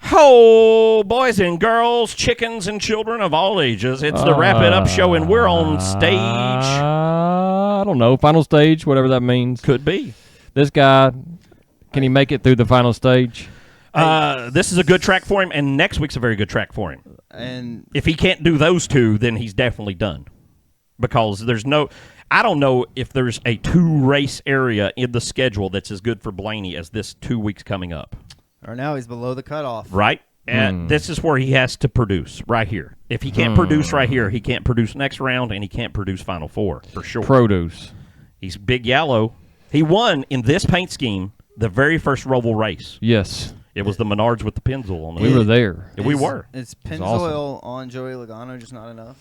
Ho, boys and girls, chickens and children of all ages. It's the Wrap It Up show, and we're on stage. I don't know. Final stage, whatever that means. Could be. This guy, can he make it through the final stage? This is a good track for him, and next week's a very good track for him. And If he can't do those two, then he's definitely done. Because I don't know if there's a 2-race area in the schedule that's as good for Blaney as this 2 weeks coming up. or now he's below the cutoff. Right? And this is where he has to produce, right here. If he can't produce right here, he can't produce next round, and he can't produce Final Four, for sure. Produce. He's big yellow. He won in this paint scheme the very first Roval race. Yes. It was the Menards with the Pennzoil on it. We were there. Yeah, we were. Is awesome. Pennzoil on Joey Logano just not enough?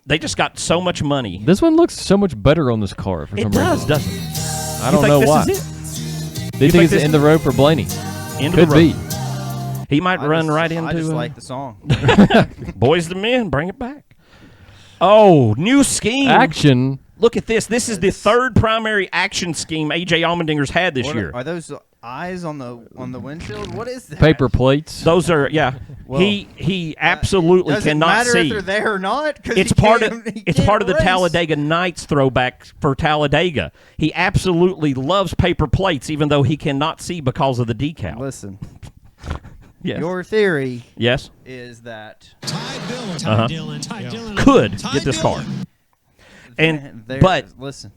They just got so much money. This one looks so much better on this car for some It does, reason. doesn't it? I don't know this why. Is it? Do you think it's this in the road for Blaney? Into Could the be. road. He might run right into I just like the song. Boys to Men. Bring it back. Oh, new scheme. Action. Look at this. This is the third primary action scheme A.J. Allmendinger's had this year. Are those eyes on the windshield? What is that? Paper plates. Those are, Well, he absolutely Does it cannot matter see. if they're there or not? 'Cause It's he part can't- of he it's can't part of the race. Talladega Nights throwback for Talladega. He absolutely loves paper plates, even though he cannot see because of the decal. Listen, Yes. your theory Yes. is that Ty Dillon. Could Ty get this car. Dillon. And there- but listen,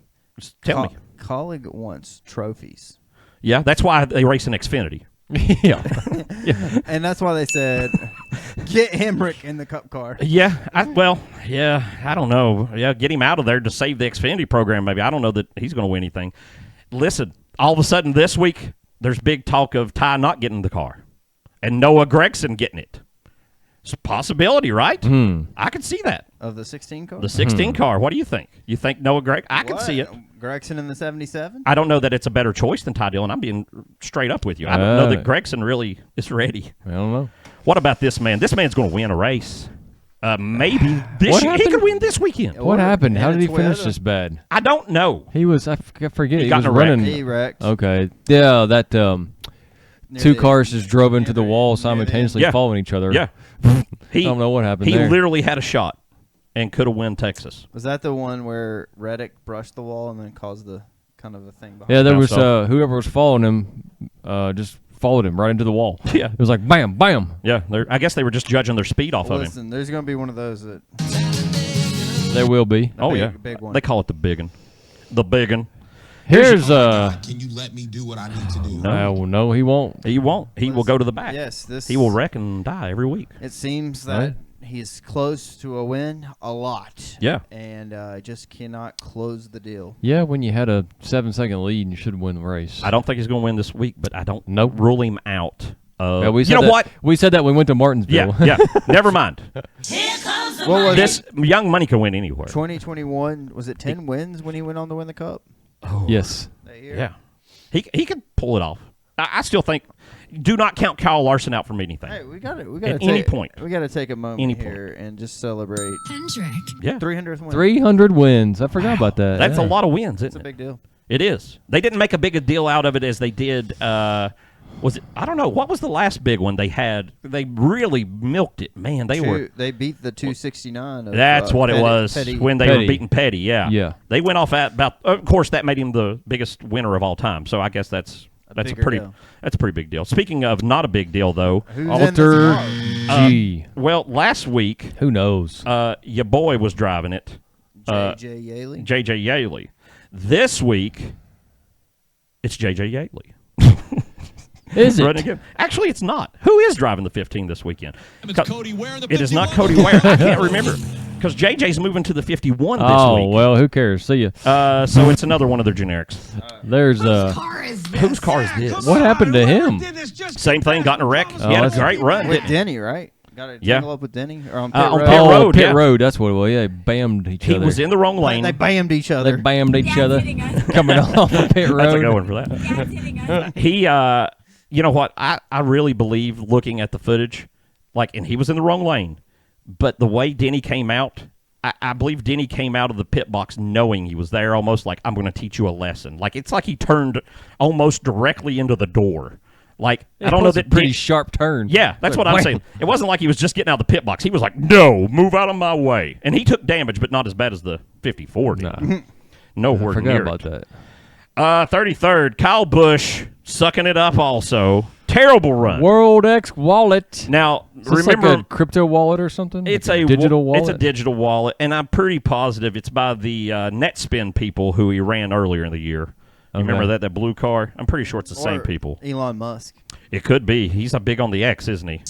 tell me. colleague wants trophies, Yeah, that's why they race an Xfinity. Yeah. and that's why they said get Hemrick in the Cup car. Yeah, I don't know. Yeah, get him out of there to save the Xfinity program, maybe. I don't know that he's going to win anything. Listen, all of a sudden this week, there's big talk of Ty not getting the car and Noah Gregson getting it. It's a possibility, right? I can see that. Of the 16 car? The 16 car. What do you think? You think Noah Gregson? I can see it. Gregson in the 77? I don't know that it's a better choice than Ty Dillon. I'm being straight up with you. I don't know that Gregson really is ready. I don't know. What about this man? This man's going to win a race. Maybe this year. He could win this weekend. What happened? How And did he a finish Toyota. this bad? I don't know. He was, I forget. He got was in a wreck. running. He wrecked. Okay. Yeah, that two cars just drove into the wall near the end. simultaneously Yeah. following each other. Yeah. I don't know what happened He there. literally had a shot and could have won Texas. Was that the one where Reddick brushed the wall and then caused the kind of a thing behind Yeah, there Bounced was off. whoever was following him just followed him right into the wall. Yeah. It was like bam, bam. Yeah, I guess they were just judging their speed off of him. Listen, there's going to be one of those that There will be. Oh, big- yeah. big one. They call it the biggin. The biggin. Here's Can you let me do what I need to do? no, he won't. He won't. He will go to the back. Yes, this He will wreck and die every week. It seems that Right. he's close to a win a lot. Yeah. And just cannot close the deal. Yeah, when you had a 7-second lead, and you should win the race. I don't think he's going to win this week, but I don't Nope. rule him out. Yeah, we you said know that- what? We said that when we went to Martinsville. Yeah, yeah. Never mind. What was This young money can win anywhere. 2021, was it 10 wins when he went on to win the Cup? Yes. That year? Yeah. He could pull it off. I still think, do not count Kyle Larson out from anything. Hey, we got to At any point. We got to take a moment Any here and just celebrate Hendrick. Yeah. 300th win. 300 wins. I forgot about that. That's yeah. a lot of wins, It's isn't a big deal. it? It is. They didn't make a big a deal out of it as they did. Was it? I don't know. What was the last big one they had? They really milked it. Man, They beat the 269. Of, That's what it Petty- was Petty. when they Petty. were beating Petty. Yeah. Yeah. They went off at about. Of course, that made him the biggest winner of all time. So I guess that's a bigger pretty deal. that's a pretty big deal. Speaking of not a big deal though, Who's in Alter this car? G. well, last week Who knows? your boy was driving it, J.J. Yaley. JJ Yaley. This week, it's JJ Yaley. Is it? Running again. Actually, it's not. Who is driving the 15 this weekend? It's Cody Ware, the It is not 51. Cody Ware. I can't remember because JJ's moving to the 51 this Oh, week. well, who cares? See ya. So it's another one of their generics. There's Whose car is this? Whose car is this? What happened to him? Same thing. Got in a wreck. He had a that's- great run. With didn't he? Denny, right? Got to Yeah. tangle up with Denny? Or on pit on road? pit Oh, road, pit yeah. road. That's what it was. Yeah, they bammed each He other. was in the wrong lane. They bammed each They other. bammed each Dad's other hitting us. coming off the pit road. That's a good one for that. Dad's hitting us. He, you know what? I really believe looking at the footage, and he was in the wrong lane, but the way Denny came out, I believe Denny came out of the pit box knowing he was there, almost like, I'm going to teach you a lesson. It's like he turned almost directly into the door. I don't know It was a that pretty Denny- sharp turn. Yeah, that's what I'm Wham. saying. It wasn't like he was just getting out of the pit box. He was like, no, move out of my way. And he took damage, but not as bad as the 54 did. Nah. Nowhere I forgot near about it. that. 33rd, Kyle Busch sucking it up also. Terrible run. World X wallet. Now, Is this remember, like a crypto wallet or something? it's Like a digital wallet. It's a digital wallet, and I'm pretty positive it's by the NetSpin people who he ran earlier in the year. You remember that blue car? I'm pretty sure it's the same people. Elon Musk. It could be. He's a big on the X, isn't he?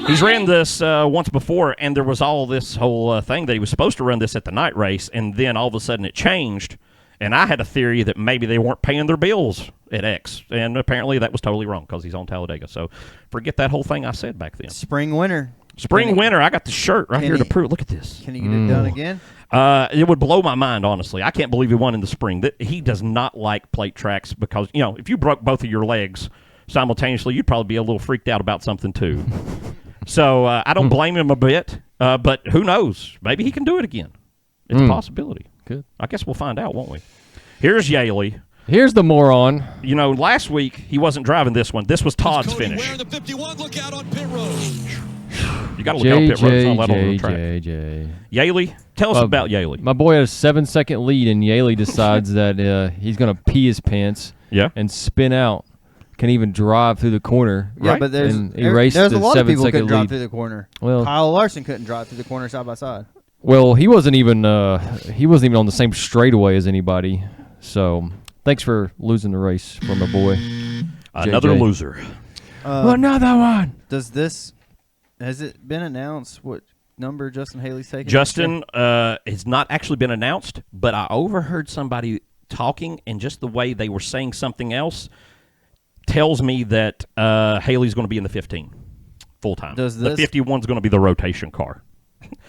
He's ran this once before, and there was all this whole thing that he was supposed to run this at the night race, and then all of a sudden it changed. And I had a theory that maybe they weren't paying their bills at X, and apparently that was totally wrong because he's on Talladega. So forget that whole thing I said back then. Spring, winter. Winter. I got the shirt right here to prove. Look at this. Can you get it done again? It would blow my mind, honestly. I can't believe he won in the spring. He does not like plate tracks because, if you broke both of your legs simultaneously, you'd probably be a little freaked out about something too. So I don't blame him a bit, but who knows? Maybe he can do it again. It's a possibility. Good. I guess we'll find out, won't we? Here's Yaley. Here's the moron. Last week he wasn't driving this one. This was Todd's Cody finish. wearing the 51. Look out on pit road. You got to look out pit road. It's not allowed on the track. JJ. Yaley, tell us about Yaley. My boy had a 7-second lead, and Yaley decides that he's going to pee his pants and spin out. Can even drive through the corner. Yeah, right? but there's a a lot of people couldn't drive lead. through the corner. Well, Kyle Larson couldn't drive through the corner side by side. Well, he wasn't even on the same straightaway as anybody. So thanks for losing the race for my boy. Another JJ. loser. Another one. Has it been announced what number Justin Haley's taking? Justin has not actually been announced, but I overheard somebody talking, and just the way they were saying something else tells me that Haley's going to be in the 15 full time. The 51's going to be the rotation car.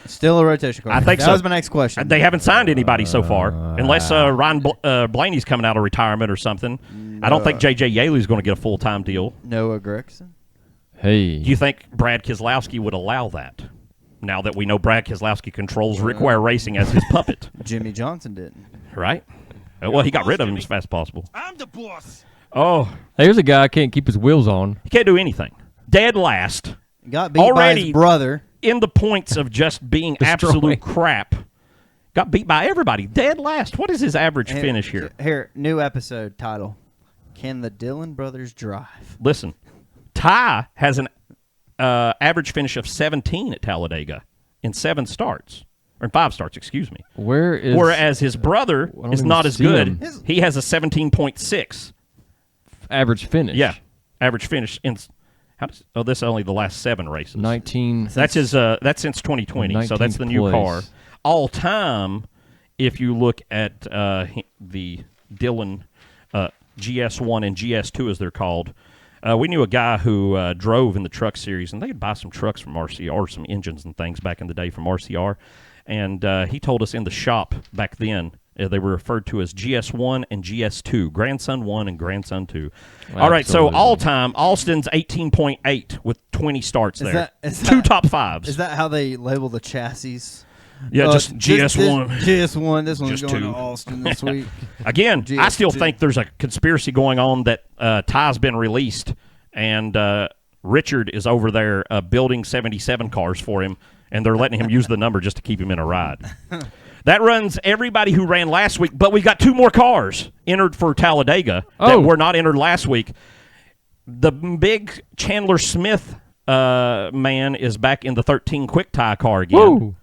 Still a rotation car. I think that was my next question. They haven't signed anybody so far, unless Ryan Blaney's coming out of retirement or something. I don't think J.J. Yaley's going to get a full-time deal. Noah Gregson? Hey. Do you think Brad Keselowski would allow that, now that we know Brad Keselowski controls Rick Ware Racing as his puppet? Jimmy Johnson didn't. Right? Well, he got rid of him as fast as possible. I'm the boss. Oh. Hey, here's a guy I can't keep his wheels on. He can't do anything. Dead last. Got beat by his brother. In the points of just being absolute crap. Got beat by everybody. Dead last. What is his average finish here? Here, new episode title. Can the Dillon brothers drive? Listen, Ty has an average finish of 17 at Talladega in 7 starts. Or in 5 starts, excuse me. Whereas his brother is not as good. He has a 17.6. Average finish. Yeah. Average finish in... this is only the last 7 races. 19. That's That's since 2020. So that's the new car. All time, if you look at the Dillon GS1 and GS2, as they're called, we knew a guy who drove in the truck series, and they'd buy some trucks from RCR, some engines and things back in the day from RCR. And he told us in the shop back then, they were referred to as GS1 and GS2, Grandson 1 and Grandson 2. All right, so all-time, Austin's 18.8 with 20 starts there. 2 top 5s. Is that how they label the chassis? Yeah, just GS1. GS1, this one's just going 2. to Austin this week. Again, GS2. I still think there's a conspiracy going on that Ty's been released, and Richard is over there building 77 cars for him, and they're letting him use the number just to keep him in a ride. That runs everybody who ran last week, but we've got 2 more cars entered for Talladega that were not entered last week. The big Chandler Smith man is back in the 13 quick tie car again. Woo.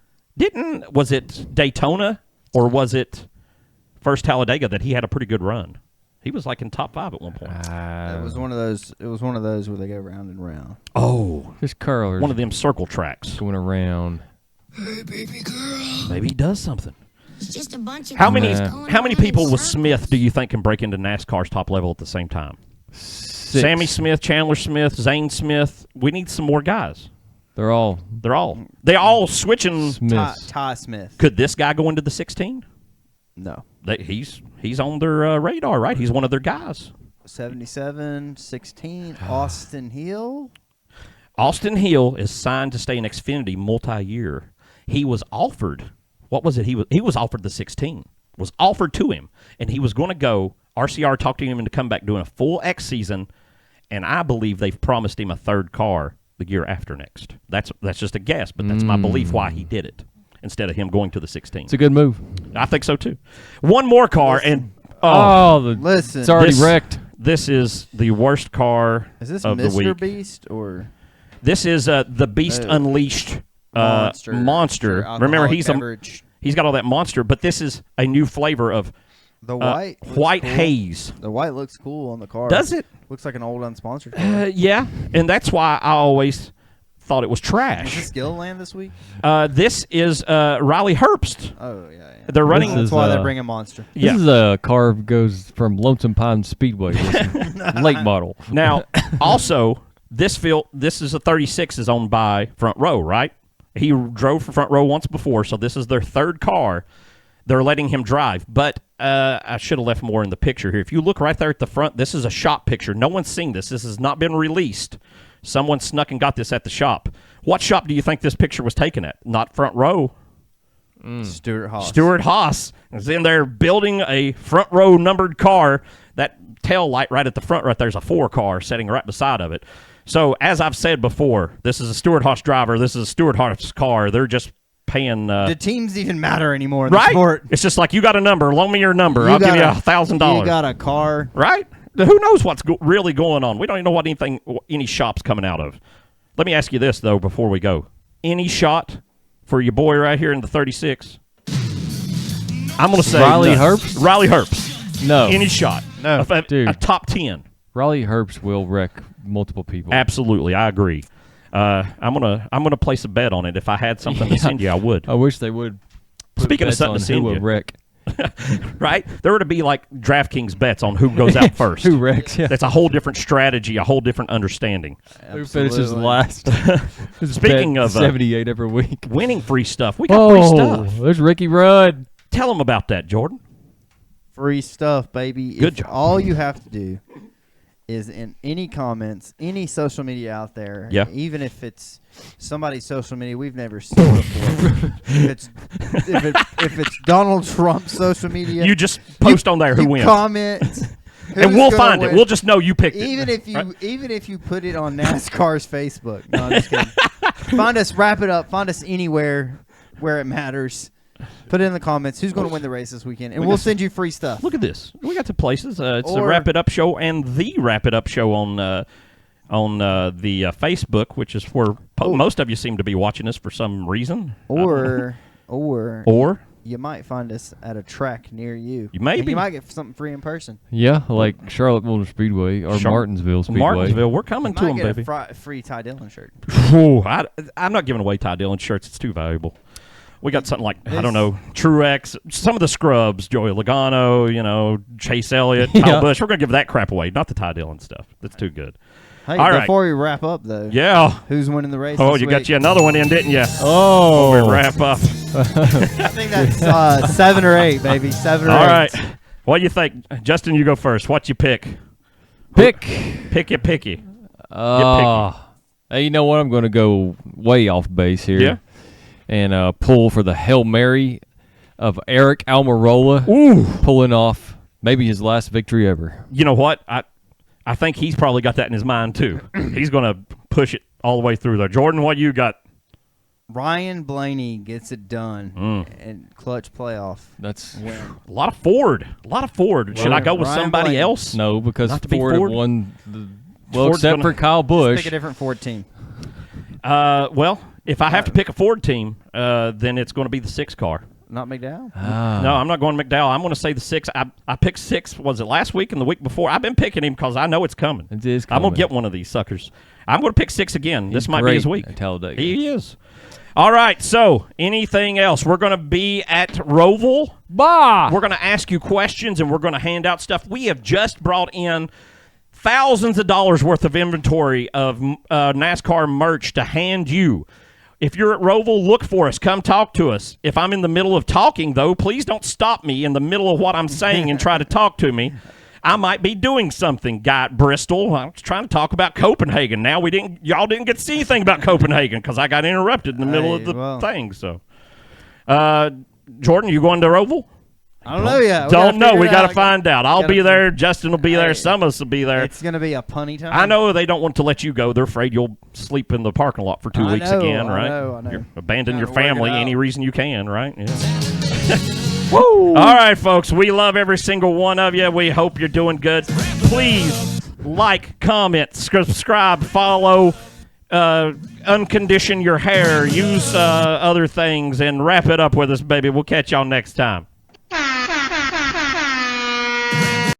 Was it Daytona or was it first Talladega that he had a pretty good run? He was like in top 5 at one point. It was one of those. It was one of those where they go round and round. Oh, this curler. One of them circle tracks going around. Hey, baby girl. Maybe he does something. It's just a bunch of How many going people around in with circles. Smith do you think can break into NASCAR's top level at the same time? 6. Sammy Smith, Chandler Smith, Zane Smith. We need some more guys. They're all switching. Ty Smith. Could this guy go into the 16? No. He's on their radar, right? He's one of their guys. 77, 16, Austin Hill. Austin Hill is signed to stay in Xfinity multi-year. He was offered, what was it? He was offered the 16. Was offered to him, and he was going to go. RCR talked to him into come back doing a full X season, and I believe they've promised him a 3rd car the year after next. That's just a guess, but that's my belief why he did it instead of him going to the 16. It's a good move. I think so too. One more car, and Listen. it's already wrecked. This is the worst car Is this of the Mr. week. Beast or This is the Beast Unleashed monster. Remember, he's got all that monster, but this is a new flavor of the white white cool. haze. The white looks cool on the car. Does it? Looks like an old unsponsored car. Yeah, and that's why I always thought it was Is trash. this Gilliland this week? This is Riley Herbst. Oh yeah. They're running. This That's is, why they're bringing Monster. This Yeah. is a car goes from Lonesome Pine Speedway. Late model. Now, also, this is a 36 is owned by Front Row, right? He drove for Front Row once before, so this is their third car. They're letting him drive, but I should have left more in the picture here. If you look right there at the front, this is a shop picture. No one's seen this. This has not been released. Someone snuck and got this at the shop. What shop do you think this picture was taken at? Not Front Row. Stuart Haas. Stuart Haas is in there building a Front Row numbered car. That tail light right at the front right there's a 4 car sitting right beside of it. So, as I've said before, this is a Stuart Haas driver. This is a Stuart Haas car. They're just paying. Do teams even matter anymore in the Right? sport? It's just like, you got a number. Loan me your number. I'll give you $1,000. You got a car. Right? Who knows what's really going on? We don't even know what any shop's coming out of. Let me ask you this, though, before we go. Any shot for your boy right here in the 36? I'm going to say Riley no. Herbst? Riley Herbst. No. Any shot. No. Dude. A top 10. Riley Herbst will wreck multiple people. Absolutely. I agree. I'm gonna place a bet on it. If I had something to send you, I would. I wish they would. put Speaking of bets something on to send who you. will wreck. Right? There were to be like DraftKings bets on who goes out first. Who wrecks? Yeah. That's a whole different strategy, a whole different understanding. Who finishes Absolutely. last? Speaking Bet of 78 every week. winning free stuff, we got free stuff. There's Ricky Rudd. Tell them about that, Jordan. Free stuff, baby. Good job. All you have to do is in any comments, any social media out there, Yeah. even if it's somebody's social media we've never seen before. if it's Donald Trump's social media, You just post on there who you wins, comment, and who's we'll gonna find it. win. We'll just know you picked even it. if you put it on NASCAR's Facebook. No, I'm just kidding. Find us, wrap it up. Find us anywhere where it matters. Put it in the comments. Who's going to win the race this weekend? And we'll send you free stuff. Look at this. We got the places. It's the Or- Wrap It Up Show and the Wrap It Up Show on the Facebook, which is where most of you seem to be watching us for some reason. Or Or you might find us at a track near you. You may And be. You might get something free in person. Yeah, like Charlotte Motor Speedway or Martinsville Speedway. Martinsville, we're coming You to them, might get baby. a free Ty Dillon shirt. Whew, I'm not giving away Ty Dillon shirts. It's too valuable. We got something like, I don't know, Truex, some of the scrubs, Joey Logano, Chase Elliott, Kyle Yeah. Busch. We're going to give that crap away, not the Ty Dillon stuff. That's too good. Hey, All right. before we wrap up, though, Yeah. who's winning the race? Oh, this you week? got you another one in, didn't you? Oh. We wrap up. I think that's 7 or 8, baby. 7 or 8. All right. What do you think? Justin, you go first. What you pick? Picky. Picky. Hey, you know what? I'm going to go way off base here. Yeah. And pull for the Hail Mary of Eric Almirola. Ooh. Pulling off maybe his last victory ever. You know what? I think he's probably got that in his mind, too. He's going to push it all the way through there. Jordan, what you got? Ryan Blaney gets it done and clutch playoff. That's Win. A lot of Ford. Should I go with Ryan somebody Blaney. else? no, because Not to be Ford Ford? won. Well, Ford's except gonna- for Kyle Pick Busch. a different Ford team. Well, if I have to pick a Ford team, then it's going to be the 6 car. Not McDowell. No, I'm not going McDowell. I'm going to say the 6. I picked 6. Was it last week and the week before? I've been picking him because I know it's coming. It is I'm going coming. to get one of these suckers. I'm going to pick 6 again. This He's might be great his week. at Talladega. He is. All right, so anything else? We're going to be at Roval. Bah! We're going to ask you questions, and we're going to hand out stuff. We have just brought in thousands of dollars worth of inventory of NASCAR merch to hand you. If you're at Roval, look for us. Come talk to us. If I'm in the middle of talking, though, please don't stop me in the middle of what I'm saying and try to talk to me. I might be doing something. Guy at Bristol, I was trying to talk about Copenhagen. Now y'all didn't get to see anything about Copenhagen because I got interrupted in the middle of the thing. So, Jordan, you going to Roval? I don't know yet. Don't know. We got to find out. I'll be there. Justin will be there. Hey, Some of us will be there. It's going to be a punny time. I know they don't want to let you go. They're afraid you'll sleep in the parking lot for 2 weeks again, right? I know. You're abandon Gotta your work it family out. any reason you can, right? Yeah. All right, folks. We love every single one of you. We hope you're doing good. Please like, comment, subscribe, follow, uncondition your hair, use other things, and wrap it up with us, baby. We'll catch y'all next time.